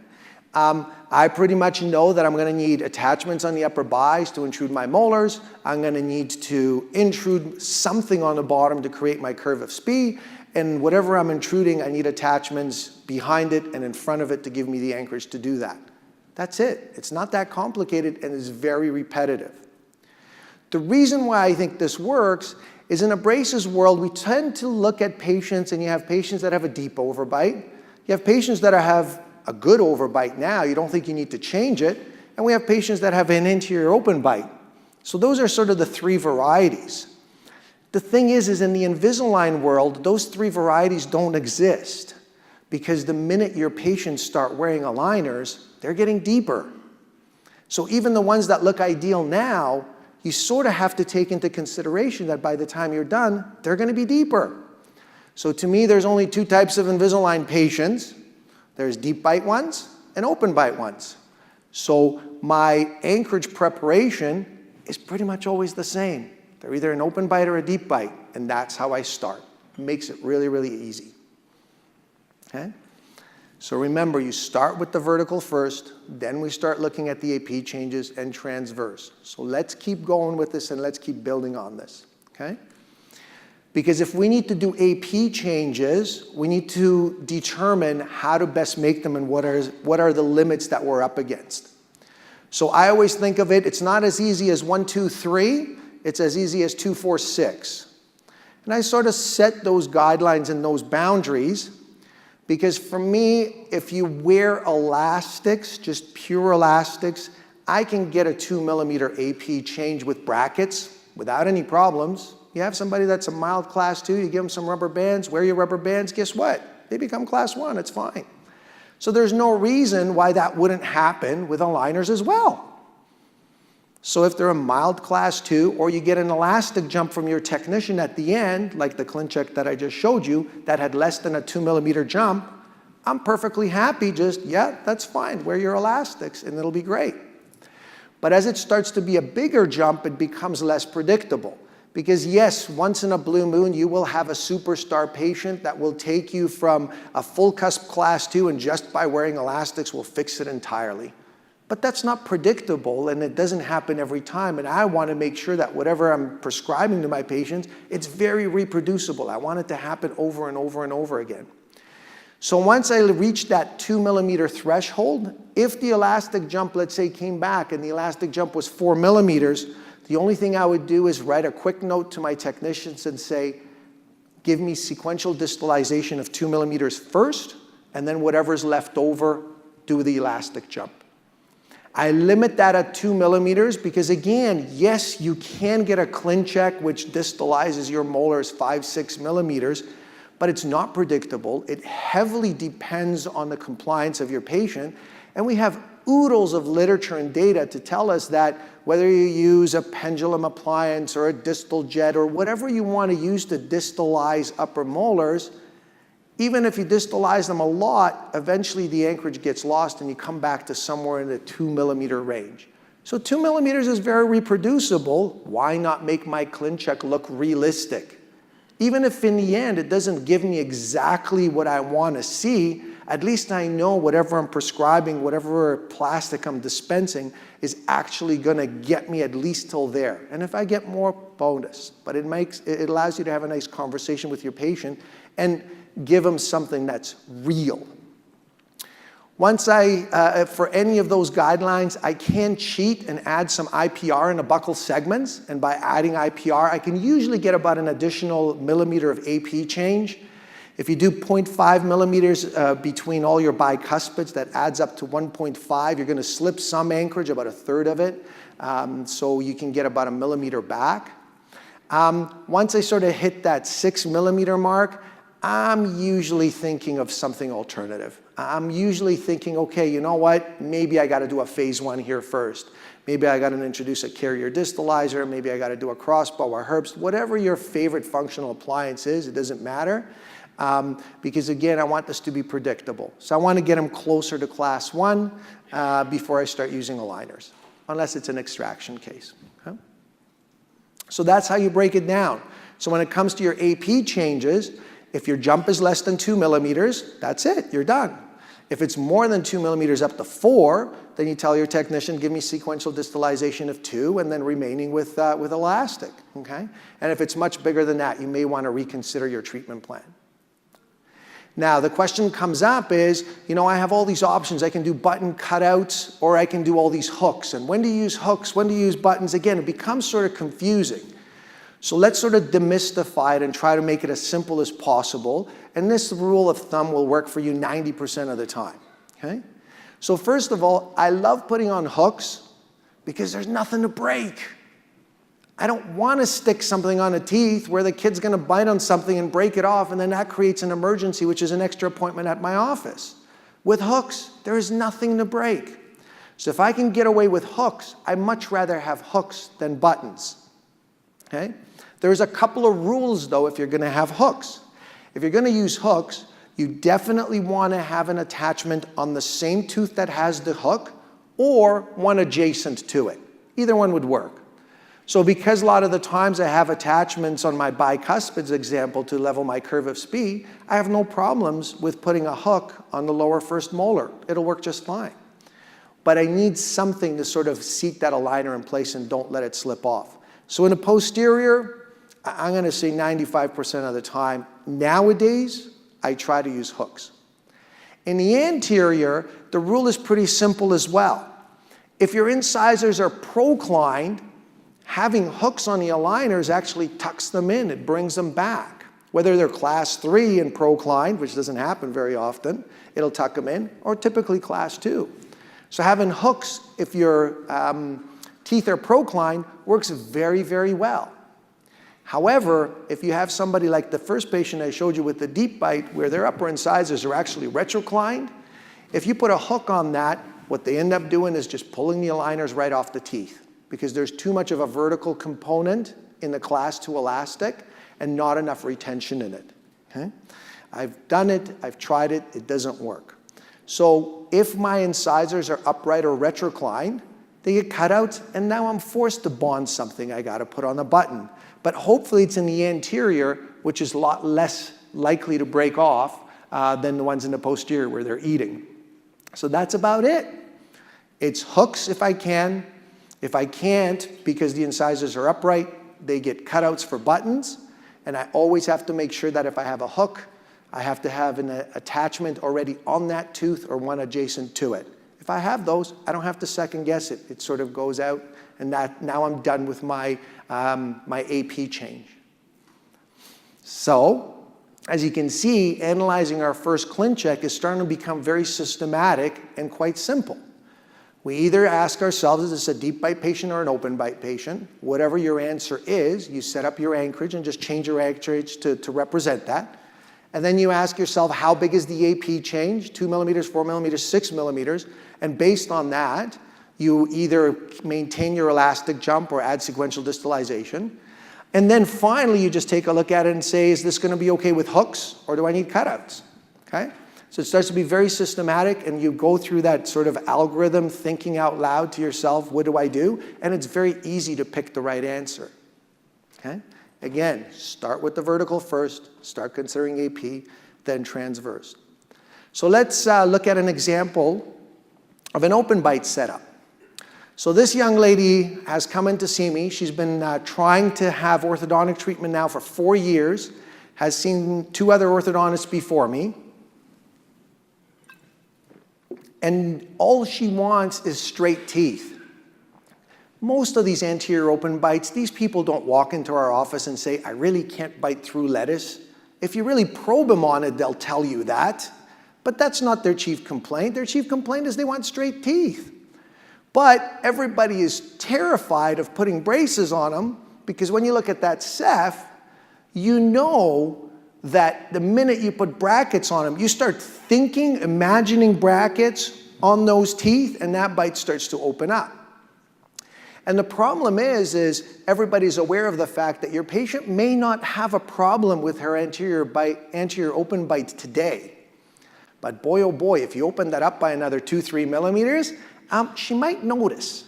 I pretty much know that I'm going to need attachments on the upper bis to intrude my molars. I'm going to need to intrude something on the bottom to create my curve of speed. And whatever I'm intruding, I need attachments behind it and in front of it to give me the anchorage to do that. That's it. It's not that complicated and it's very repetitive. The reason why I think this works is in a braces world, we tend to look at patients, and you have patients that have a deep overbite. You have patients that have a good overbite now. You don't think you need to change it. And we have patients that have an anterior open bite. So those are sort of the three varieties. The thing is in the Invisalign world, those three varieties don't exist, because the minute your patients start wearing aligners, they're getting deeper. So even the ones that look ideal now, you sort of have to take into consideration that by the time you're done, they're going to be deeper. So to me, there's only two types of Invisalign patients. There's deep bite ones and open bite ones. So my anchorage preparation is pretty much always the same. They're either an open bite or a deep bite, and that's how I start. It makes it really, really easy. Okay? So remember, you start with the vertical first, then we start looking at the AP changes and transverse. So let's keep going with this and let's keep building on this, okay? Because if we need to do AP changes, we need to determine how to best make them and what are the limits that we're up against. So I always think of it, it's not as easy as 1, 2, 3, it's as easy as 2, 4, 6. And I sort of set those guidelines and those boundaries because for me, if you wear elastics, just pure elastics, I can get a 2 millimeter AP change with brackets without any problems. You have somebody that's a mild class 2, you give them some rubber bands, wear your rubber bands, guess what? They become class 1, it's fine. So there's no reason why that wouldn't happen with aligners as well. So if they're a mild class 2, or you get an elastic jump from your technician at the end, like the Clincheck that I just showed you, that had less than a 2 millimeter jump, I'm perfectly happy just, yeah, that's fine, wear your elastics and it'll be great. But as it starts to be a bigger jump, it becomes less predictable. Because yes, once in a blue moon, you will have a superstar patient that will take you from a full cusp class 2 and just by wearing elastics will fix it entirely. But that's not predictable and it doesn't happen every time. And I want to make sure that whatever I'm prescribing to my patients, it's very reproducible. I want it to happen over and over and over again. So once I reach that 2 millimeter threshold, if the elastic jump, let's say, came back and the elastic jump was 4 millimeters, the only thing I would do is write a quick note to my technicians and say, give me sequential distalization of 2 millimeters first, and then whatever's left over, do the elastic jump. I limit that at 2 millimeters because again, yes, you can get a Clincheck which distalizes your molars 5, 6 millimeters, but it's not predictable. It heavily depends on the compliance of your patient, and we have oodles of literature and data to tell us that whether you use a pendulum appliance or a distal jet or whatever you want to use to distalize upper molars, even if you distalize them a lot, eventually the anchorage gets lost and you come back to somewhere in the 2 millimeter range. So 2 millimeters is very reproducible. Why not make my Clincheck look realistic? Even if in the end it doesn't give me exactly what I want to see, at least I know whatever I'm prescribing, whatever plastic I'm dispensing is actually going to get me at least till there. And if I get more, bonus. But it allows you to have a nice conversation with your patient and give them something that's real. Once for any of those guidelines, I can cheat and add some IPR in the buccal segments. And by adding IPR, I can usually get about an additional millimeter of AP change. If you do 0.5 millimeters between all your bicuspids, that adds up to 1.5. You're going to slip some anchorage, about a third of it, so you can get about a millimeter back. Once I sort of hit that 6 millimeter mark, I'm usually thinking of something alternative. I'm usually thinking, okay, you know what? Maybe I got to do a phase 1 here first. Maybe I got to introduce a carrier distalizer. Maybe I got to do a crossbow or Herbst. Whatever your favorite functional appliance is, it doesn't matter. Because again, I want this to be predictable. So I want to get them closer to class 1 before I start using aligners, unless it's an extraction case. Okay? So that's how you break it down. So when it comes to your AP changes, if your jump is less than 2 millimeters, that's it, you're done. If it's more than 2 millimeters up to 4, then you tell your technician, give me sequential distalization of 2 and then remaining with elastic, okay? And if it's much bigger than that, you may want to reconsider your treatment plan. Now, the question comes up is, you know, I have all these options. I can do button cutouts or I can do all these hooks. And when do you use hooks? When do you use buttons? Again, it becomes sort of confusing. So let's sort of demystify it and try to make it as simple as possible. And this rule of thumb will work for you 90% of the time, okay? So first of all, I love putting on hooks because there's nothing to break. I don't want to stick something on a teeth where the kid's going to bite on something and break it off, and then that creates an emergency, which is an extra appointment at my office. With hooks, there is nothing to break. So if I can get away with hooks, I'd much rather have hooks than buttons, okay? There's a couple of rules, though, if you're going to have hooks. If you're going to use hooks, you definitely want to have an attachment on the same tooth that has the hook or one adjacent to it. Either one would work. So because a lot of the times I have attachments on my bicuspids example to level my curve of spee, I have no problems with putting a hook on the lower first molar. It'll work just fine. But I need something to sort of seat that aligner in place and don't let it slip off. So in the posterior, I'm going to say 95% of the time, nowadays, I try to use hooks. In the anterior, the rule is pretty simple as well. If your incisors are proclined, having hooks on the aligners actually tucks them in. It brings them back. Whether they're class 3 and proclined, which doesn't happen very often, it'll tuck them in, or typically class 2. So having hooks, if your teeth are proclined, works very, very well. However, if you have somebody like the first patient I showed you with the deep bite, where their upper incisors are actually retroclined, if you put a hook on that, what they end up doing is just pulling the aligners right off the teeth, because there's too much of a vertical component in the class 2 elastic and not enough retention in it. Okay? I've done it, I've tried it, it doesn't work. So if my incisors are upright or retroclined, they get cut out, and now I'm forced to bond something I gotta put on the button. But hopefully it's in the anterior, which is a lot less likely to break off than the ones in the posterior where they're eating. So that's about it. It's hooks if I can. If I can't, because the incisors are upright, they get cutouts for buttons. And I always have to make sure that if I have a hook, I have to have an attachment already on that tooth or one adjacent to it. If I have those, I don't have to second guess it. It sort of goes out, and now I'm done with my AP change. So, as you can see, analyzing our first Clincheck is starting to become very systematic and quite simple. We either ask ourselves, is this a deep bite patient or an open bite patient? Whatever your answer is, you set up your anchorage and just change your anchorage to represent that. And then you ask yourself, how big is the AP change? 2 millimeters, 4 millimeters, 6 millimeters. And based on that, you either maintain your elastic jump or add sequential distalization. And then finally, you just take a look at it and say, is this going to be okay with hooks, or do I need cutouts? Okay? So it starts to be very systematic, and you go through that sort of algorithm, thinking out loud to yourself, what do I do? And it's very easy to pick the right answer. Okay? Again, start with the vertical first, start considering AP, then transverse. So let's look at an example of an open bite setup. So this young lady has come in to see me. She's been trying to have orthodontic treatment now for 4 years, has seen 2 other orthodontists before me. And all she wants is straight teeth. Most of these anterior open bites, these people don't walk into our office and say, I really can't bite through lettuce. If you really probe them on it, they'll tell you that. But that's not their chief complaint. Their chief complaint is they want straight teeth. But everybody is terrified of putting braces on them, because when you look at that ceph, you know that the minute you put brackets on them, you start thinking, imagining brackets on those teeth, and that bite starts to open up. And the problem is everybody's aware of the fact that your patient may not have a problem with her anterior open bite today. But boy, oh boy, if you open that up by another 2-3 millimeters, she might notice.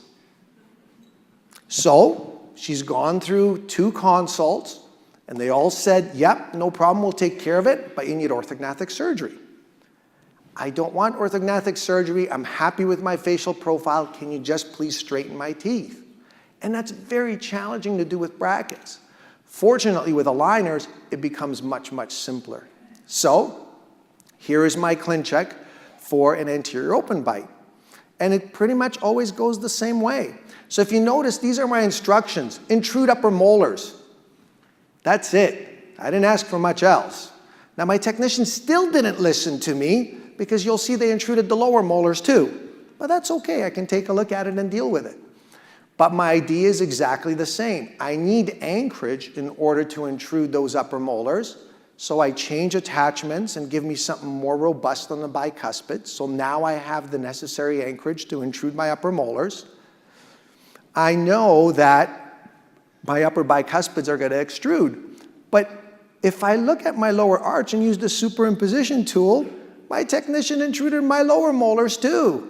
So she's gone through 2 consults, and they all said, yep, no problem, we'll take care of it, but you need orthognathic surgery. I don't want orthognathic surgery. I'm happy with my facial profile. Can you just please straighten my teeth? And that's very challenging to do with brackets. Fortunately, with aligners, it becomes much, much simpler. So here is my Clincheck for an anterior open bite. And it pretty much always goes the same way. So if you notice, these are my instructions. Intrude upper molars. That's it. I didn't ask for much else. Now my technician still didn't listen to me, because you'll see they intruded the lower molars too. But that's okay, I can take a look at it and deal with it. But my idea is exactly the same. I need anchorage in order to intrude those upper molars. So I change attachments and give me something more robust on the bicuspid. So now I have the necessary anchorage to intrude my upper molars. I know that my upper bicuspids are going to extrude. But if I look at my lower arch and use the superimposition tool, my technician intruded my lower molars too.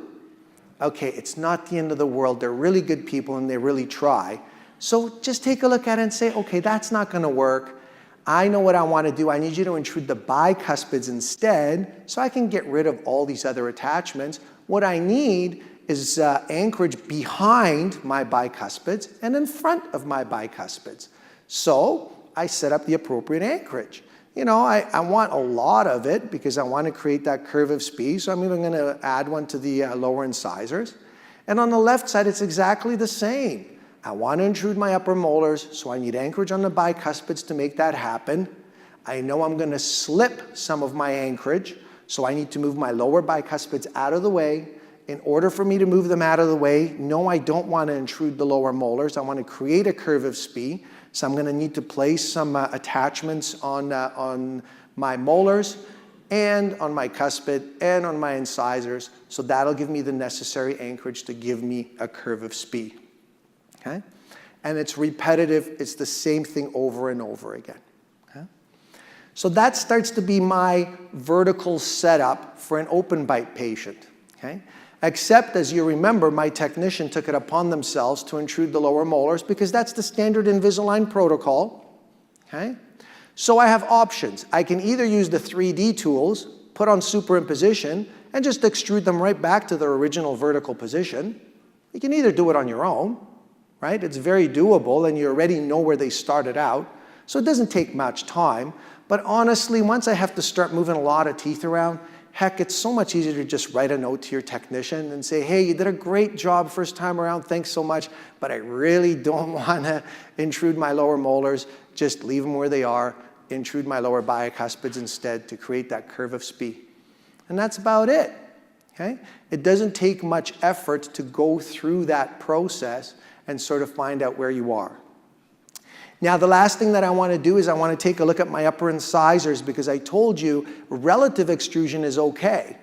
Okay, it's not the end of the world. They're really good people and they really try. So just take a look at it and say, okay, that's not going to work. I know what I want to do. I need you to intrude the bicuspids instead, so I can get rid of all these other attachments. What I need is anchorage behind my bicuspids and in front of my bicuspids. So I set up the appropriate anchorage. You know, I want a lot of it because I want to create that curve of Spee, so I'm even going to add one to the lower incisors. And on the left side, it's exactly the same. I want to intrude my upper molars, so I need anchorage on the bicuspids to make that happen. I know I'm going to slip some of my anchorage, so I need to move my lower bicuspids out of the way. In order for me to move them out of the way, no, I don't want to intrude the lower molars. I want to create a curve of spie, so I'm going to need to place some attachments on my molars and on my cuspid and on my incisors, so that'll give me the necessary anchorage to give me a curve of spie. Okay? And it's repetitive. It's the same thing over and over again. Okay? So that starts to be my vertical setup for an open bite patient. Okay? Except, as you remember, my technician took it upon themselves to intrude the lower molars because that's the standard Invisalign protocol. Okay? So I have options. I can either use the 3D tools, put on superimposition, and just extrude them right back to their original vertical position. You can either do it on your own, right? It's very doable, and you already know where they started out, so it doesn't take much time. But honestly, once I have to start moving a lot of teeth around, heck, it's so much easier to just write a note to your technician and say, hey, you did a great job first time around, thanks so much, but I really don't want to intrude my lower molars. Just leave them where they are, intrude my lower bicuspids instead to create that curve of spie. And that's about it. Okay? It doesn't take much effort to go through that process and sort of find out where you are. Now, the last thing that I want to do is I want to take a look at my upper incisors because I told you relative extrusion is okay,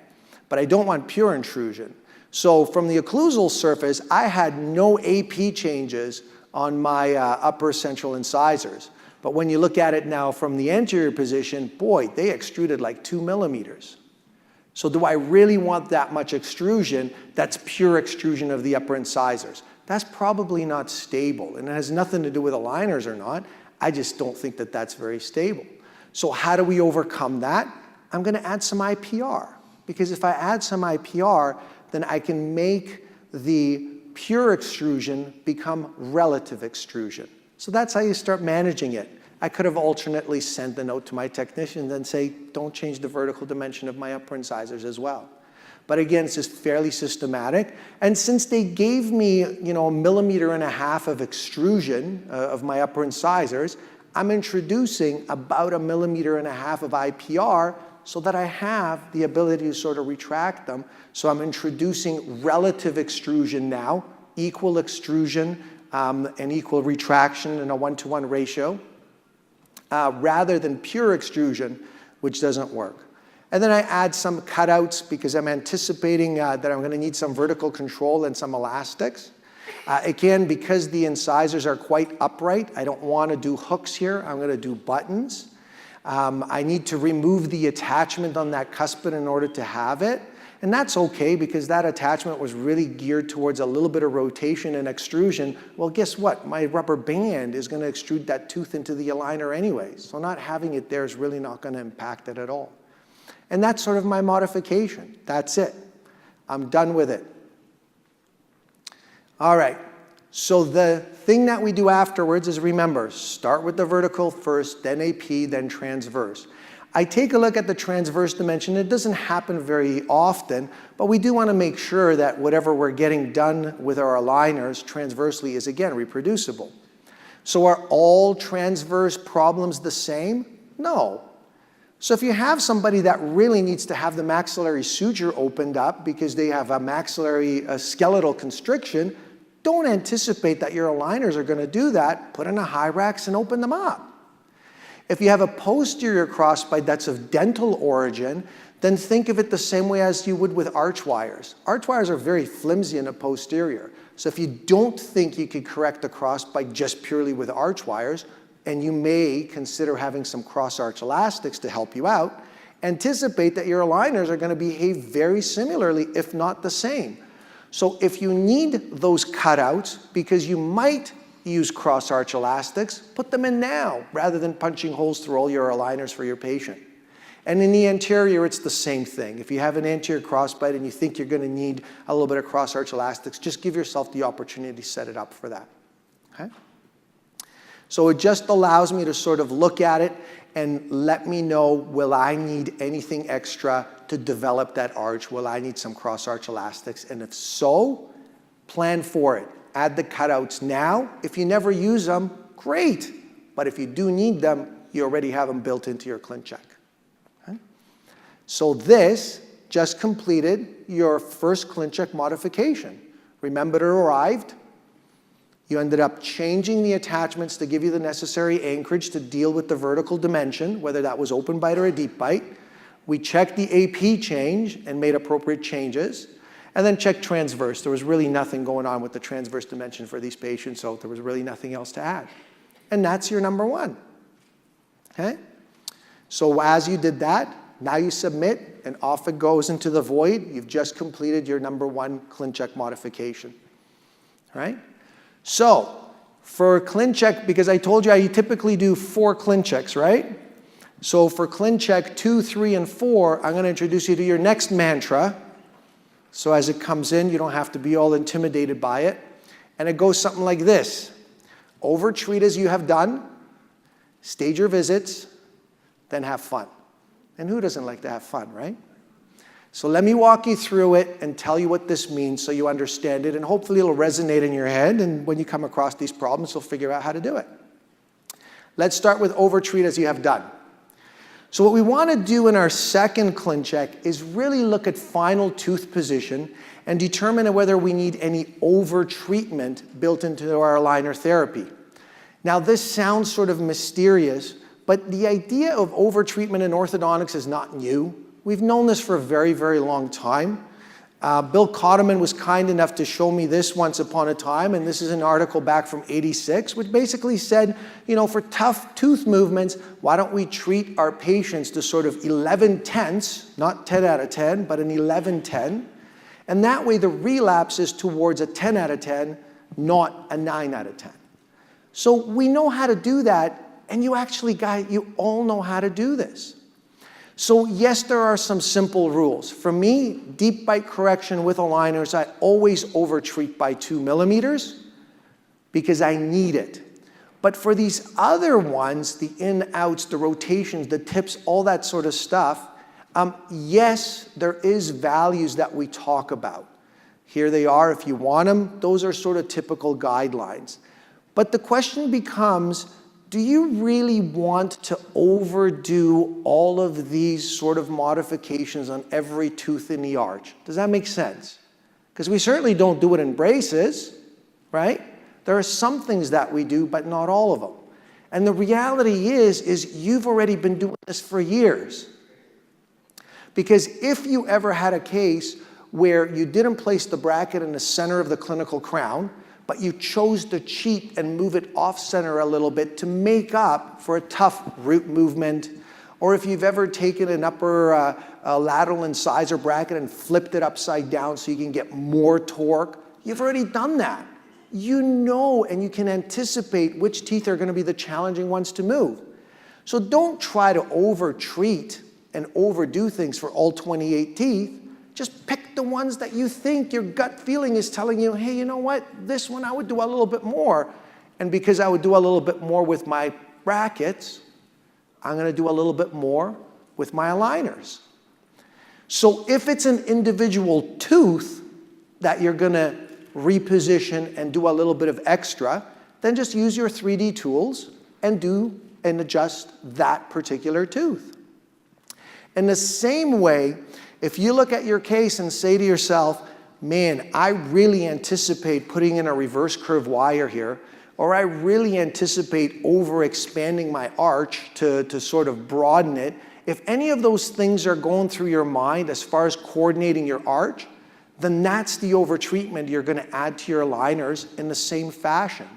but I don't want pure intrusion. So from the occlusal surface, I had no AP changes on my upper central incisors. But when you look at it now from the anterior position, boy, they extruded like 2 millimeters. So do I really want that much extrusion? That's pure extrusion of the upper incisors. That's probably not stable, and it has nothing to do with aligners or not. I just don't think that that's very stable. So how do we overcome that? I'm going to add some IPR, because if I add some IPR, then I can make the pure extrusion become relative extrusion. So that's how you start managing it. I could have alternately sent the note to my technician and say, don't change the vertical dimension of my upper incisors as well. But again, it's just fairly systematic. And since they gave me, 1.5 millimeters of extrusion of my upper incisors, I'm introducing about 1.5 millimeters of IPR so that I have the ability to sort of retract them. So I'm introducing relative extrusion now, equal extrusion and equal retraction in a 1-to-1 ratio, rather than pure extrusion, which doesn't work. And then I add some cutouts because I'm anticipating that I'm going to need some vertical control and some elastics. Again, because the incisors are quite upright, I don't want to do hooks here. I'm going to do buttons. I need to remove the attachment on that cuspid in order to have it. And that's okay because that attachment was really geared towards a little bit of rotation and extrusion. Well, guess what? My rubber band is going to extrude that tooth into the aligner anyway. So not having it there is really not going to impact it at all. And that's sort of my modification. That's it. I'm done with it. All right. So the thing that we do afterwards is, remember, start with the vertical first, then AP, then transverse. I take a look at the transverse dimension. It doesn't happen very often, but we do want to make sure that whatever we're getting done with our aligners transversely is, again, reproducible. So are all transverse problems the same? No. So if you have somebody that really needs to have the maxillary suture opened up because they have a maxillary skeletal constriction, don't anticipate that your aligners are going to do that. Put in a Hyrax and open them up. If you have a posterior crossbite that's of dental origin, then think of it the same way as you would with arch wires. Arch wires are very flimsy in a posterior. So if you don't think you could correct the crossbite just purely with arch wires, and you may consider having some cross-arch elastics to help you out, anticipate that your aligners are going to behave very similarly, if not the same. So if you need those cutouts, because you might use cross-arch elastics, put them in now, rather than punching holes through all your aligners for your patient. And in the anterior, it's the same thing. If you have an anterior crossbite and you think you're going to need a little bit of cross-arch elastics, just give yourself the opportunity to set it up for that. Okay? So it just allows me to sort of look at it and let me know, will I need anything extra to develop that arch? Will I need some cross-arch elastics? And if so, Plan for it. Add the cutouts now. If you never use them, great. But if you do need them, you already have them built into your Clincheck. Okay? So this just completed your first Clincheck modification. Remember, it arrived. You ended up changing the attachments to give you the necessary anchorage to deal with the vertical dimension, whether that was open bite or a deep bite. We checked the AP change and made appropriate changes, and then checked transverse. There was really nothing going on with the transverse dimension for these patients, so there was really nothing else to add. And that's your number one. Okay? So as you did that, now you submit, and off it goes into the void. You've just completed your number one Clincheck modification. All right? So for Clincheck, because I told you I typically do 4 Clinchecks, right? So for Clincheck 2, 3, and 4, I'm going to introduce you to your next mantra. So as it comes in, you don't have to be all intimidated by it. And it goes something like this. Over-treat as you have done, stage your visits, then have fun. And who doesn't like to have fun, right? So let me walk you through it and tell you what this means so you understand it, and hopefully it'll resonate in your head, and when you come across these problems, you'll figure out how to do it. Let's start with over-treat as you have done. So what we want to do in our second Clincheck is really look at final tooth position and determine whether we need any over-treatment built into our aligner therapy. Now this sounds sort of mysterious, but the idea of over-treatment in orthodontics is not new. We've known this for a very, very long time. Bill Cotterman was kind enough to show me this once upon a time, and this is an article back from '86, which basically said, you know, for tough tooth movements, why don't we treat our patients to sort of 11/10ths, not 10 out of 10, but an 11/10, and that way the relapse is towards a 10 out of 10, not a 9 out of 10. So we know how to do that, and you actually, guys, you all know how to do this. So yes, there are some simple rules. For me, deep bite correction with aligners, I always over-treat by 2 millimeters because I need it. But for these other ones, the in-outs, the rotations, the tips, all that sort of stuff, yes, there is values that we talk about. Here they are if you want them. Those are sort of typical guidelines. But the question becomes, do you really want to overdo all of these sort of modifications on every tooth in the arch? Does that make sense? Because we certainly don't do it in braces, right? There are some things that we do, but not all of them. And the reality is you've already been doing this for years. Because if you ever had a case where you didn't place the bracket in the center of the clinical crown, but you chose to cheat and move it off center a little bit to make up for a tough root movement, or if you've ever taken an upper lateral incisor bracket and flipped it upside down so you can get more torque, you've already done that. You know and you can anticipate which teeth are going to be the challenging ones to move. So don't try to over-treat and overdo things for all 28 teeth. Just pick the ones that you think your gut feeling is telling you, hey, you know what? This one I would do a little bit more. And because I would do a little bit more with my brackets, I'm going to do a little bit more with my aligners. So if it's an individual tooth that you're going to reposition and do a little bit of extra, then just use your 3D tools and do and adjust that particular tooth. In the same way, if you look at your case and say to yourself, man, I really anticipate putting in a reverse curve wire here, or I really anticipate over-expanding my arch to sort of broaden it, if any of those things are going through your mind as far as coordinating your arch, then that's the over-treatment you're going to add to your aligners in the same fashion.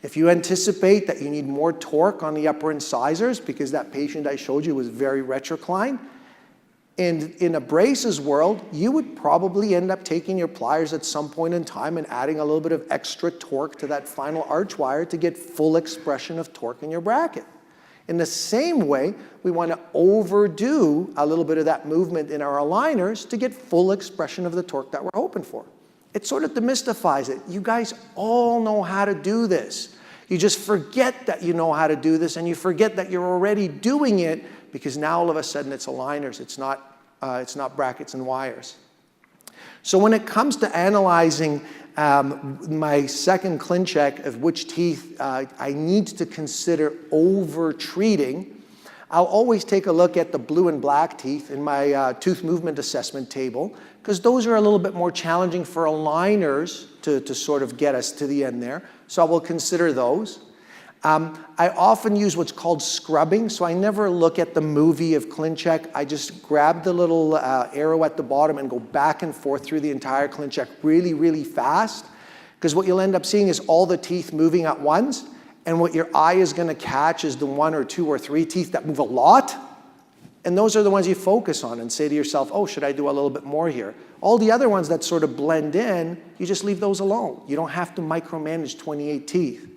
If you anticipate that you need more torque on the upper incisors because that patient I showed you was very retroclined, and in a braces world, you would probably end up taking your pliers at some point in time and adding a little bit of extra torque to that final arch wire to get full expression of torque in your bracket. In the same way, we want to overdo a little bit of that movement in our aligners to get full expression of the torque that we're hoping for. It sort of demystifies it. You guys all know how to do this. You just forget that you know how to do this, and you forget that you're already doing it because now all of a sudden it's aligners, it's not brackets and wires. So when it comes to analyzing my second Clincheck of which teeth I need to consider over-treating, I'll always take a look at the blue and black teeth in my tooth movement assessment table, because those are a little bit more challenging for aligners to sort of get us to the end there. So I will consider those. I often use what's called scrubbing, so I never look at the movie of Clincheck. I just grab the little arrow at the bottom and go back and forth through the entire Clincheck really, really fast, because what you'll end up seeing is all the teeth moving at once, and what your eye is going to catch is the 1 or 2 or 3 teeth that move a lot, and those are the ones you focus on and say to yourself, oh, should I do a little bit more here? All the other ones that sort of blend in, you just leave those alone. You don't have to micromanage 28 teeth.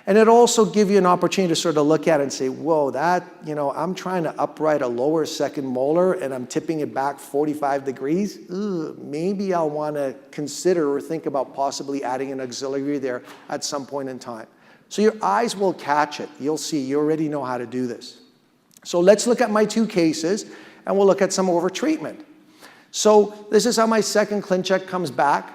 And it'll also give you an opportunity to sort of look at it and say, whoa, that, I'm trying to upright a lower second molar and I'm tipping it back 45 degrees. Maybe I'll want to consider or think about possibly adding an auxiliary there at some point in time. So your eyes will catch it. You'll see, you already know how to do this. So let's look at my 2 cases and we'll look at some over-treatment. So this is how my second Clincheck comes back.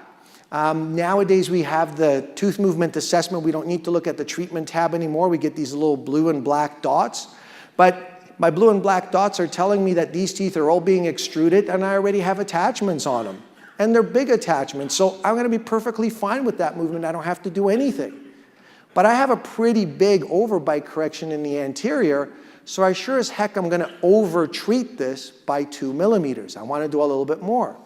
Nowadays we have the tooth movement assessment. We don't need to look at the treatment tab anymore. We get these little blue and black dots. But my blue and black dots are telling me that these teeth are all being extruded and I already have attachments on them. And they're big attachments, so I'm going to be perfectly fine with that movement. I don't have to do anything. But I have a pretty big overbite correction in the anterior, so I sure as heck I'm going to over-treat this by 2 millimeters. I want to do a little bit more.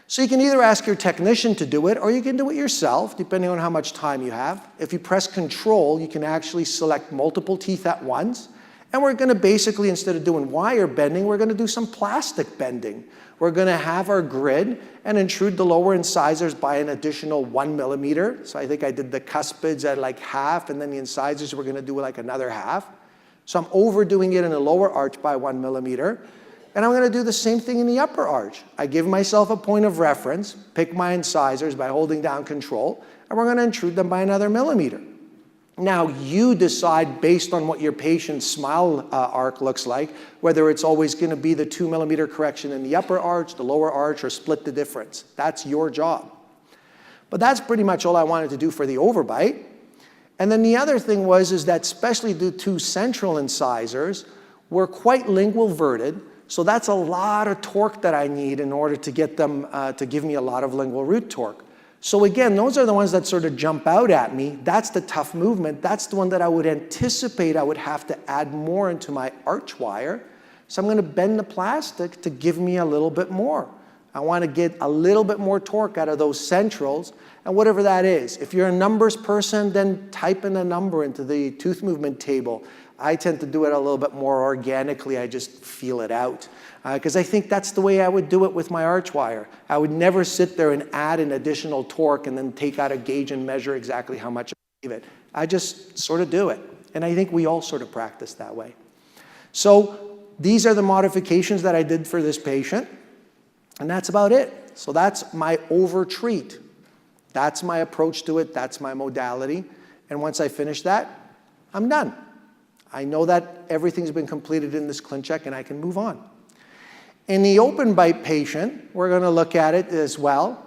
So you can either ask your technician to do it, or you can do it yourself, depending on how much time you have. If you press Control, you can actually select multiple teeth at once. And we're going to basically, instead of doing wire bending, we're going to do some plastic bending. We're going to have our grid and intrude the lower incisors by an additional 1 millimeter. So I think I did the cuspids at like half, and then the incisors we're going to do like another half. So I'm overdoing it in the lower arch by 1 millimeter. And I'm going to do the same thing in the upper arch. I give myself a point of reference, pick my incisors by holding down Control, and we're going to intrude them by another millimeter. Now you decide, based on what your patient's smile arc looks like, whether it's always going to be the 2 millimeter correction in the upper arch, the lower arch, or split the difference. That's your job. But that's pretty much all I wanted to do for the overbite. And then the other thing is that especially the 2 central incisors were quite lingual verted. So that's a lot of torque that I need in order to get them to give me a lot of lingual root torque. So again, those are the ones that sort of jump out at me. That's the tough movement. That's the one that I would anticipate I would have to add more into my arch wire. So I'm going to bend the plastic to give me a little bit more. I want to get a little bit more torque out of those centrals, and whatever that is. If you're a numbers person, then type in a number into the tooth movement table. I tend to do it a little bit more organically. I just feel it out. Because I think that's the way I would do it with my arch wire. I would never sit there and add an additional torque and then take out a gauge and measure exactly how much I give it. I just sort of do it. And I think we all sort of practice that way. So these are the modifications that I did for this patient. And that's about it. So that's my over-treat. That's my approach to it. That's my modality. And once I finish that, I'm done. I know that everything's been completed in this Clincheck and I can move on. In the open bite patient, we're going to look at it as well.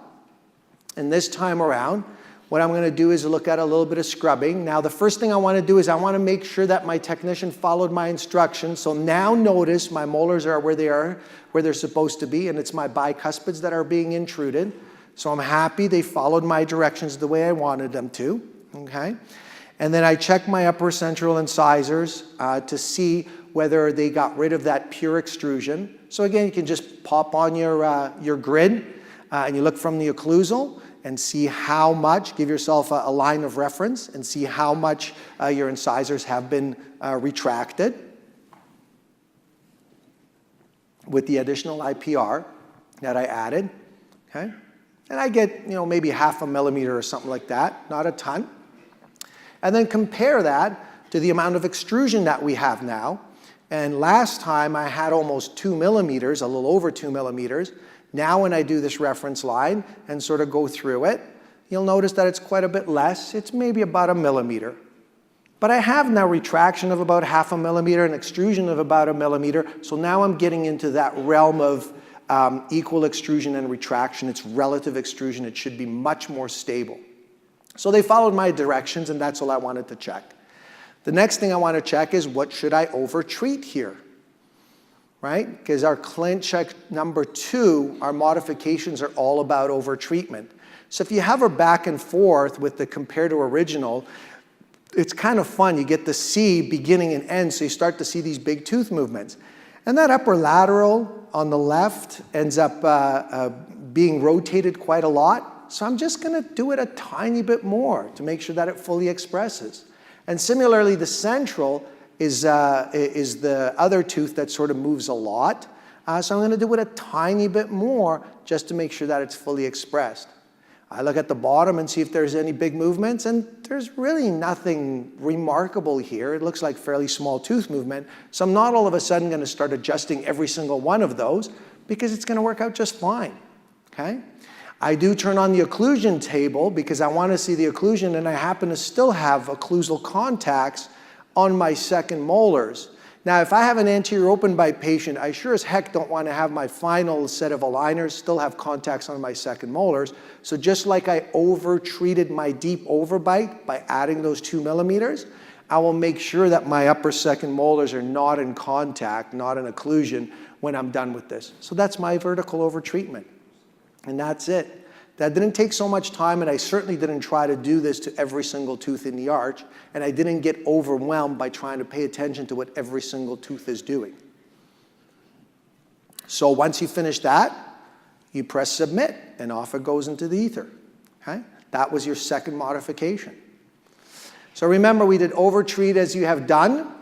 And this time around, what I'm going to do is look at a little bit of scrubbing. Now, the first thing I want to do is I want to make sure that my technician followed my instructions. So now notice my molars are where they're supposed to be, and it's my bicuspids that are being intruded. So I'm happy they followed my directions the way I wanted them to. Okay? And then I check my upper central incisors to see whether they got rid of that pure extrusion. So again, you can just pop on your grid and you look from the occlusal and see how much, give yourself a line of reference and see how much your incisors have been retracted with the additional IPR that I added. Okay? And I get, maybe 0.5 millimeter or something like that, not a ton. And then compare that to the amount of extrusion that we have now. And last time I had almost 2 millimeters, a little over 2 millimeters. Now when I do this reference line and sort of go through it, you'll notice that it's quite a bit less. It's maybe about 1 millimeter. But I have now retraction of about 0.5 millimeter and extrusion of about 1 millimeter. So now I'm getting into that realm of equal extrusion and retraction. It's relative extrusion. It should be much more stable. So they followed my directions, and that's all I wanted to check. The next thing I want to check is, what should I over-treat here? Right? Because our Clincheck number 2, our modifications are all about over-treatment. So if you hover back and forth with the compare to original, it's kind of fun. You get to see beginning and end, so you start to see these big tooth movements. And that upper lateral on the left ends up being rotated quite a lot. So I'm just going to do it a tiny bit more to make sure that it fully expresses. And similarly, the central is the other tooth that sort of moves a lot. So I'm going to do it a tiny bit more just to make sure that it's fully expressed. I look at the bottom and see if there's any big movements, and there's really nothing remarkable here. It looks like fairly small tooth movement. So I'm not all of a sudden going to start adjusting every single one of those, because it's going to work out just fine. Okay? I do turn on the occlusion table because I want to see the occlusion, and I happen to still have occlusal contacts on my second molars. Now, if I have an anterior open bite patient, I sure as heck don't want to have my final set of aligners still have contacts on my second molars. So just like I over-treated my deep overbite by adding those 2 millimeters, I will make sure that my upper second molars are not in contact, not in occlusion, when I'm done with this. So that's my vertical over-treatment. And that's it. That didn't take so much time, and I certainly didn't try to do this to every single tooth in the arch, and I didn't get overwhelmed by trying to pay attention to what every single tooth is doing. So once you finish that, you press submit, and off it goes into the ether. Okay? That was your second modification. So remember, we did over-treat as you have done.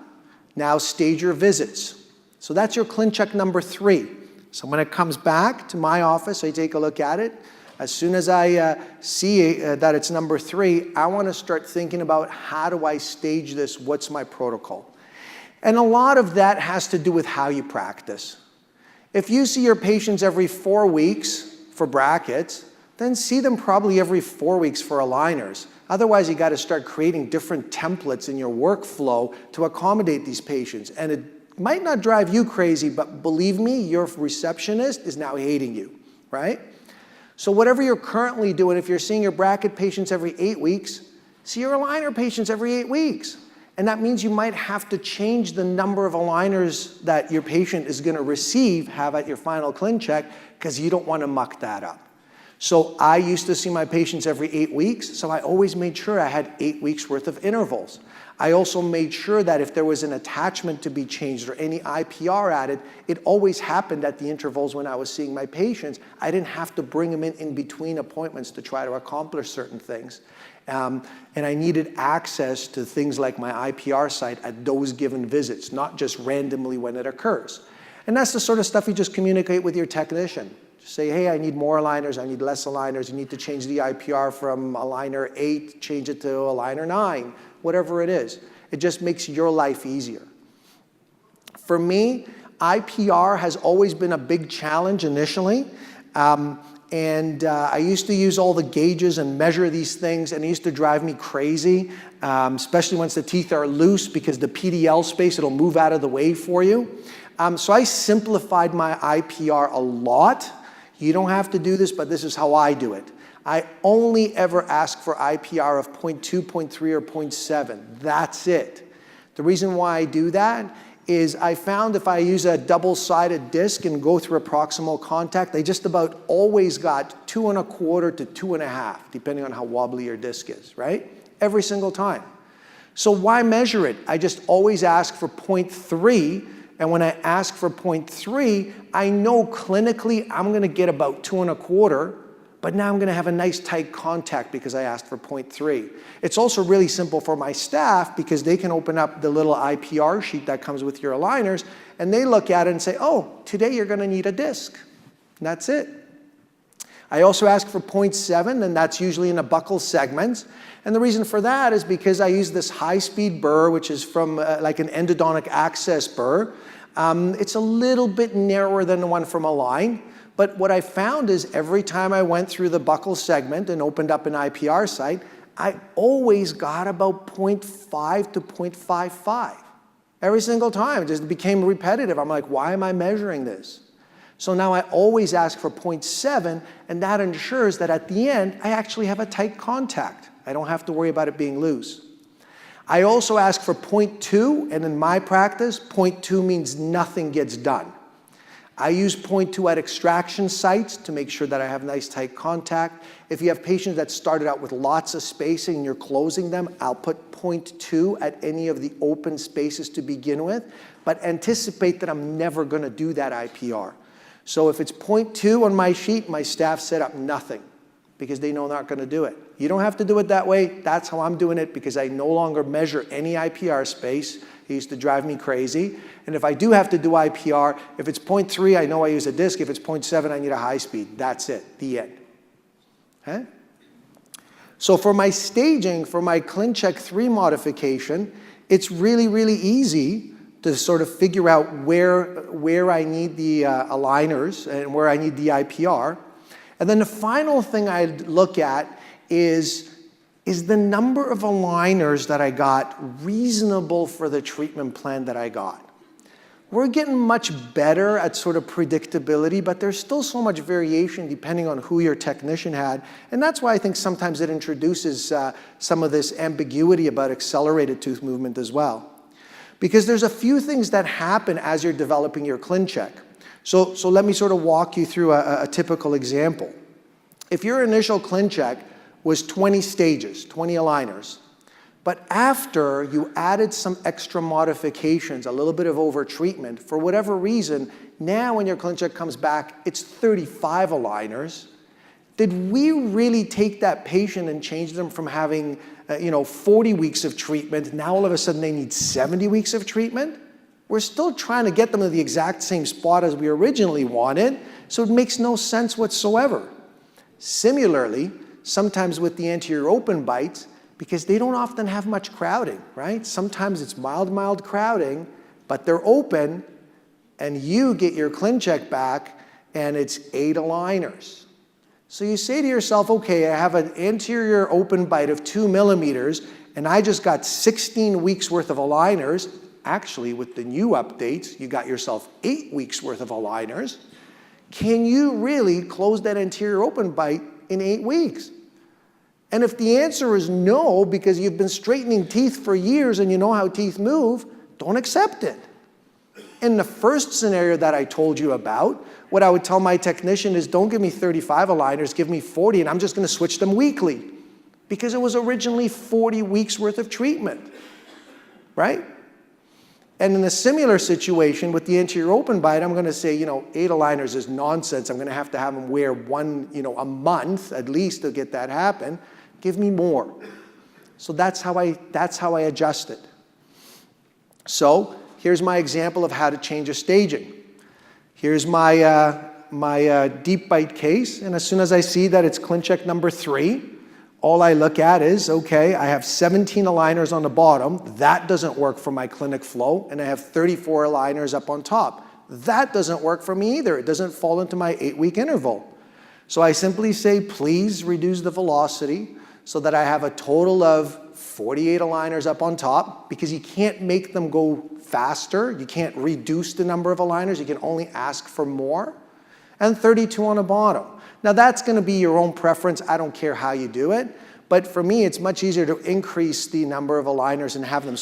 Now stage your visits. So that's your Clincheck number 3. So when it comes back to my office, I take a look at it. As soon as I see that it's number 3, I want to start thinking about, how do I stage this? What's my protocol? And a lot of that has to do with how you practice. If you see your patients every 4 weeks for brackets, then see them probably every 4 weeks for aligners. Otherwise, you got to start creating different templates in your workflow to accommodate these patients. And it might not drive you crazy, but believe me, your receptionist is now hating you, right? So whatever you're currently doing, if you're seeing your bracket patients every 8 weeks, see your aligner patients every 8 weeks. And that means you might have to change the number of aligners that your patient is going to have at your final Clincheck, because you don't want to muck that up. So I used to see my patients every 8 weeks, so I always made sure I had 8 weeks worth of intervals. I also made sure that if there was an attachment to be changed or any IPR added, it always happened at the intervals when I was seeing my patients. I didn't have to bring them in between appointments to try to accomplish certain things. And I needed access to things like my IPR site at those given visits, not just randomly when it occurs. And that's the sort of stuff you just communicate with your technician. Just say, hey, I need more aligners, I need less aligners, you need to change the IPR from aligner 8, change it to aligner 9, whatever it is. It just makes your life easier. For me, IPR has always been a big challenge initially. I used to use all the gauges and measure these things, and it used to drive me crazy, especially once the teeth are loose, because the PDL space, it'll move out of the way for you. So I simplified my IPR a lot. You don't have to do this, but this is how I do it. I only ever ask for IPR of 0.2, 0.3, or 0.7. That's it. The reason why I do that is I found if I use a double-sided disc and go through a proximal contact, I just about always got 2.25 to 2.5, depending on how wobbly your disc is, right? Every single time. So why measure it? I just always ask for 0.3, and when I ask for 0.3, I know clinically I'm going to get about 2.25, but now I'm going to have a nice tight contact because I asked for 0.3. It's also really simple for my staff because they can open up the little IPR sheet that comes with your aligners, and they look at it and say, oh, today you're going to need a disc. And that's it. I also ask for 0.7, and that's usually in the buccal segments. And the reason for that is because I use this high-speed burr, which is from like an endodontic access burr. It's a little bit narrower than the one from Align. But what I found is every time I went through the buccal segment and opened up an IPR site, I always got about 0.5 to 0.55. Every single time. It just became repetitive. I'm like, why am I measuring this? So now I always ask for 0.7, and that ensures that at the end, I actually have a tight contact. I don't have to worry about it being loose. I also ask for 0.2, and in my practice, 0.2 means nothing gets done. I use 0.2 at extraction sites to make sure that I have nice tight contact. If you have patients that started out with lots of spacing and you're closing them, I'll put 0.2 at any of the open spaces to begin with, but anticipate that I'm never going to do that IPR. So if it's 0.2 on my sheet, my staff set up nothing because they know they're not going to do it. You don't have to do it that way. That's how I'm doing it because I no longer measure any IPR space. It used to drive me crazy. And if I do have to do IPR, if it's 0.3, I know I use a disc. If it's 0.7, I need a high speed. That's it, the end. Okay? So for my staging, for my Clincheck 3 modification, it's really, really easy to sort of figure out where I need the aligners and where I need the IPR. And then the final thing I'd look at is the number of aligners that I got reasonable for the treatment plan that I got? We're getting much better at sort of predictability, but there's still so much variation depending on who your technician had. And that's why I think sometimes it introduces some of this ambiguity about accelerated tooth movement as well. Because there's a few things that happen as you're developing your Clincheck. So let me sort of walk you through a typical example. If your initial Clincheck was 20 stages, 20 aligners, but after you added some extra modifications, a little bit of over-treatment, for whatever reason, now when your Clincheck comes back, it's 35 aligners. Did we really take that patient and change them from having 40 weeks of treatment, now all of a sudden they need 70 weeks of treatment? We're still trying to get them to the exact same spot as we originally wanted, so it makes no sense whatsoever. Similarly, sometimes with the anterior open bites, because they don't often have much crowding, right? Sometimes it's mild crowding, but they're open, and you get your Clincheck back, and it's 8 aligners. So you say to yourself, okay, I have an anterior open bite of 2 millimeters, and I just got 16 weeks worth of aligners. Actually, with the new updates, you got yourself 8 weeks worth of aligners. Can you really close that anterior open bite in 8 weeks? And if the answer is no, because you've been straightening teeth for years and you know how teeth move, don't accept it. In the first scenario that I told you about, what I would tell my technician is don't give me 35 aligners, give me 40, and I'm just going to switch them weekly because it was originally 40 weeks worth of treatment, right? And in a similar situation with the anterior open bite, I'm going to say, 8 aligners is nonsense. I'm going to have them wear one, a month at least to get that happen. Give me more. So that's how I adjust it. So here's my example of how to change a staging. Here's my deep bite case, and as soon as I see that it's Clincheck number 3, all I look at is, okay, I have 17 aligners on the bottom. That doesn't work for my clinic flow, and I have 34 aligners up on top. That doesn't work for me either. It doesn't fall into my 8-week interval. So I simply say, please reduce the velocity so that I have a total of 48 aligners up on top, because you can't make them go faster. You can't reduce the number of aligners. You can only ask for more. And 32 on the bottom. Now that's going to be your own preference. I don't care how you do it. But for me, it's much easier to increase the number of aligners and have them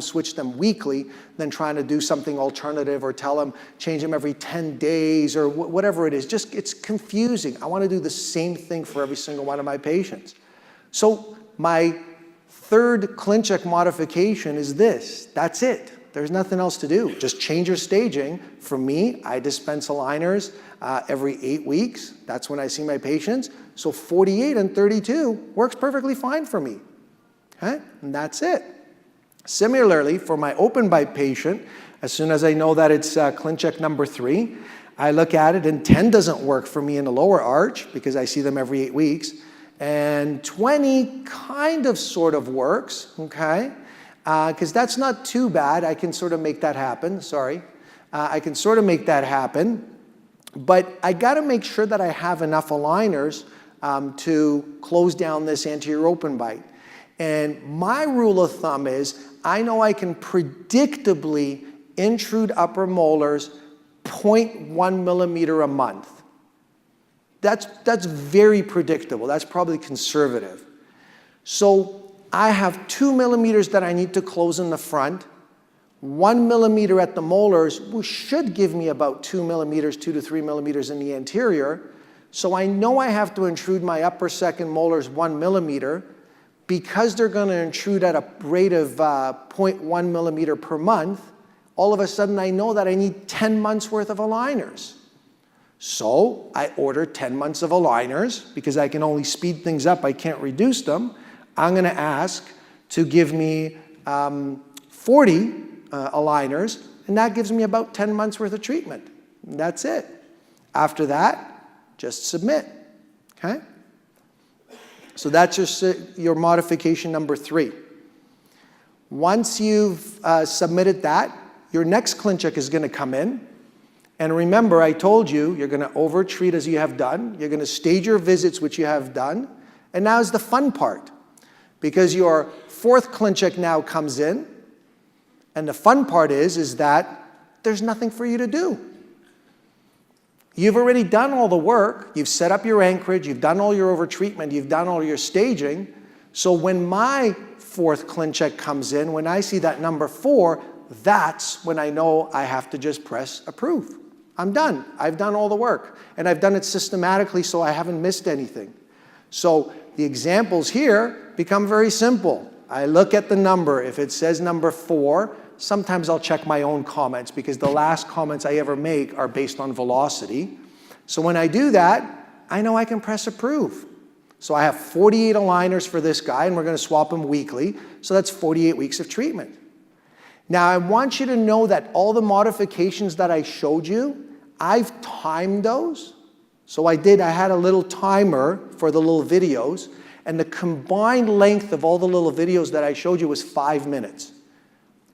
switch them weekly than trying to do something alternative or tell them change them every 10 days or whatever it is. Just it's confusing. I want to do the same thing for every single one of my patients. So my third Clincheck modification is this. That's it. There's nothing else to do. Just change your staging. For me, I dispense aligners every 8 weeks. That's when I see my patients. So 48 and 32 works perfectly fine for me. Okay? And that's it. Similarly, for my open bite patient, as soon as I know that it's Clincheck number 3, I look at it, and 10 doesn't work for me in the lower arch because I see them every 8 weeks. And 20 kind of sort of works, okay? Because that's not too bad. I can sort of make that happen. Sorry. I can sort of make that happen. But I got to make sure that I have enough aligners to close down this anterior open bite. And my rule of thumb is I know I can predictably intrude upper molars 0.1 millimeter a month. That's very predictable. That's probably conservative. So I have 2 millimeters that I need to close in the front, 1 millimeter at the molars, which should give me about 2 millimeters, 2 to 3 millimeters in the anterior. So I know I have to intrude my upper second molars 1 millimeter. Because they're going to intrude at a rate of 0.1 millimeter per month, all of a sudden I know that I need 10 months worth of aligners. So I order 10 months of aligners. Because I can only speed things up, I can't reduce them. I'm going to ask to give me 40 aligners, and that gives me about 10 months worth of treatment. And that's it. After that, just submit. Okay? So that's your modification number 3. Once you've submitted that, your next Clincheck is going to come in. And remember, I told you, you're going to over-treat as you have done. You're going to stage your visits, which you have done. And now is the fun part. Because your 4th Clincheck now comes in. And the fun part is that there's nothing for you to do. You've already done all the work. You've set up your anchorage. You've done all your over-treatment. You've done all your staging. So when my 4th Clincheck comes in, when I see that number 4, that's when I know I have to just press approve. I'm done. I've done all the work. And I've done it systematically, so I haven't missed anything. So the examples here become very simple. I look at the number. If it says number 4, sometimes I'll check my own comments because the last comments I ever make are based on velocity. So when I do that, I know I can press approve. So I have 48 aligners for this guy, and we're going to swap them weekly. So that's 48 weeks of treatment. Now I want you to know that all the modifications that I showed you, I've timed those. So I had a little timer for the little videos, and the combined length of all the little videos that I showed you was 5 minutes.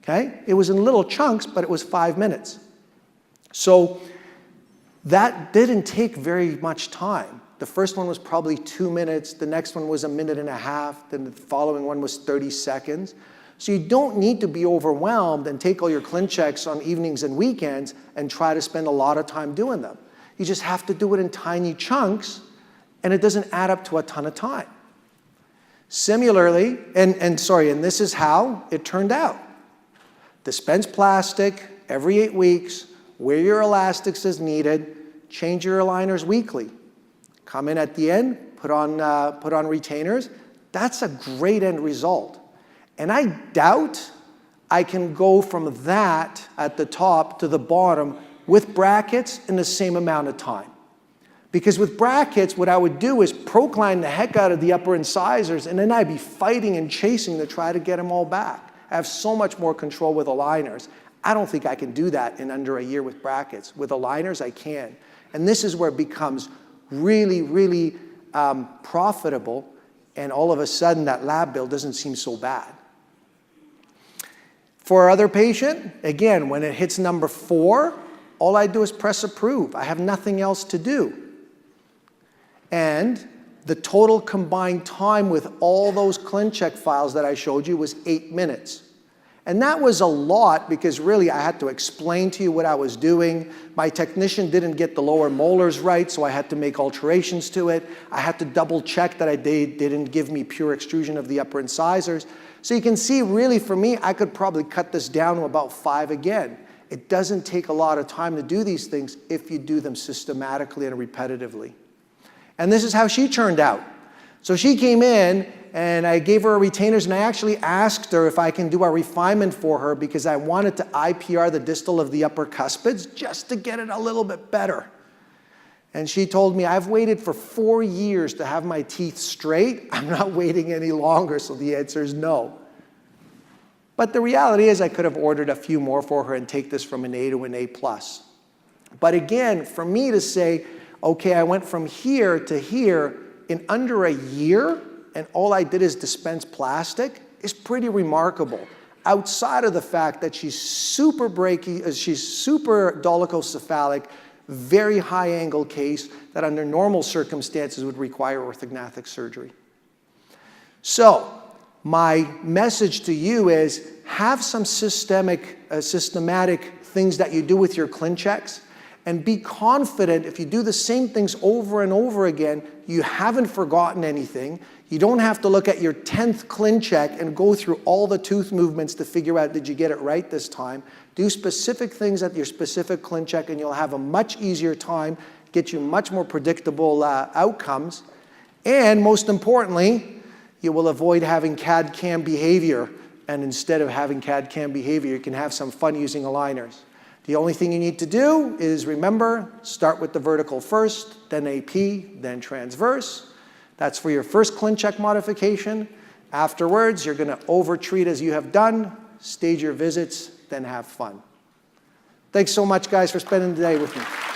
Okay? It was in little chunks, but it was 5 minutes. So that didn't take very much time. The first one was probably 2 minutes. The next one was 1.5 minutes. Then the following one was 30 seconds. So you don't need to be overwhelmed and take all your Clinchecks on evenings and weekends and try to spend a lot of time doing them. You just have to do it in tiny chunks, and it doesn't add up to a ton of time. Similarly, and this is how it turned out. Dispense plastic every 8 weeks, wear your elastics as needed, change your aligners weekly. Come in at the end, put on retainers. That's a great end result. And I doubt I can go from that at the top to the bottom with brackets in the same amount of time. Because with brackets, what I would do is procline the heck out of the upper incisors, and then I'd be fighting and chasing to try to get them all back. I have so much more control with aligners. I don't think I can do that in under a year with brackets. With aligners, I can. And this is where it becomes really, really profitable, and all of a sudden that lab bill doesn't seem so bad. For our other patient, again, when it hits number 4, all I do is press approve. I have nothing else to do. And the total combined time with all those Clincheck files that I showed you was 8 minutes. And that was a lot because really I had to explain to you what I was doing. My technician didn't get the lower molars right, so I had to make alterations to it. I had to double check that they didn't give me pure extrusion of the upper incisors. So you can see really for me, I could probably cut this down to about 5 again. It doesn't take a lot of time to do these things if you do them systematically and repetitively. And this is how she turned out. So she came in and I gave her retainers, and I actually asked her if I can do a refinement for her because I wanted to IPR the distal of the upper cuspids just to get it a little bit better. And she told me, I've waited for 4 years to have my teeth straight. I'm not waiting any longer, so the answer is no. But the reality is I could have ordered a few more for her and take this from an A to an A+. But again, for me to say, okay, I went from here to here in under a year, and all I did is dispense plastic, is pretty remarkable. Outside of the fact that she's super dolichocephalic, very high angle case that under normal circumstances would require orthognathic surgery. So my message to you is have some systematic things that you do with your Clinchecks. And be confident if you do the same things over and over again, you haven't forgotten anything. You don't have to look at your 10th Clincheck and go through all the tooth movements to figure out, did you get it right this time? Do specific things at your specific Clincheck and you'll have a much easier time, get you much more predictable outcomes. And most importantly, you will avoid having CAD-CAM behavior. And instead of having CAD-CAM behavior, you can have some fun using aligners. The only thing you need to do is remember, start with the vertical first, then AP, then transverse. That's for your first Clincheck modification. Afterwards, you're going to over-treat as you have done, stage your visits, then have fun. Thanks so much, guys, for spending the day with me.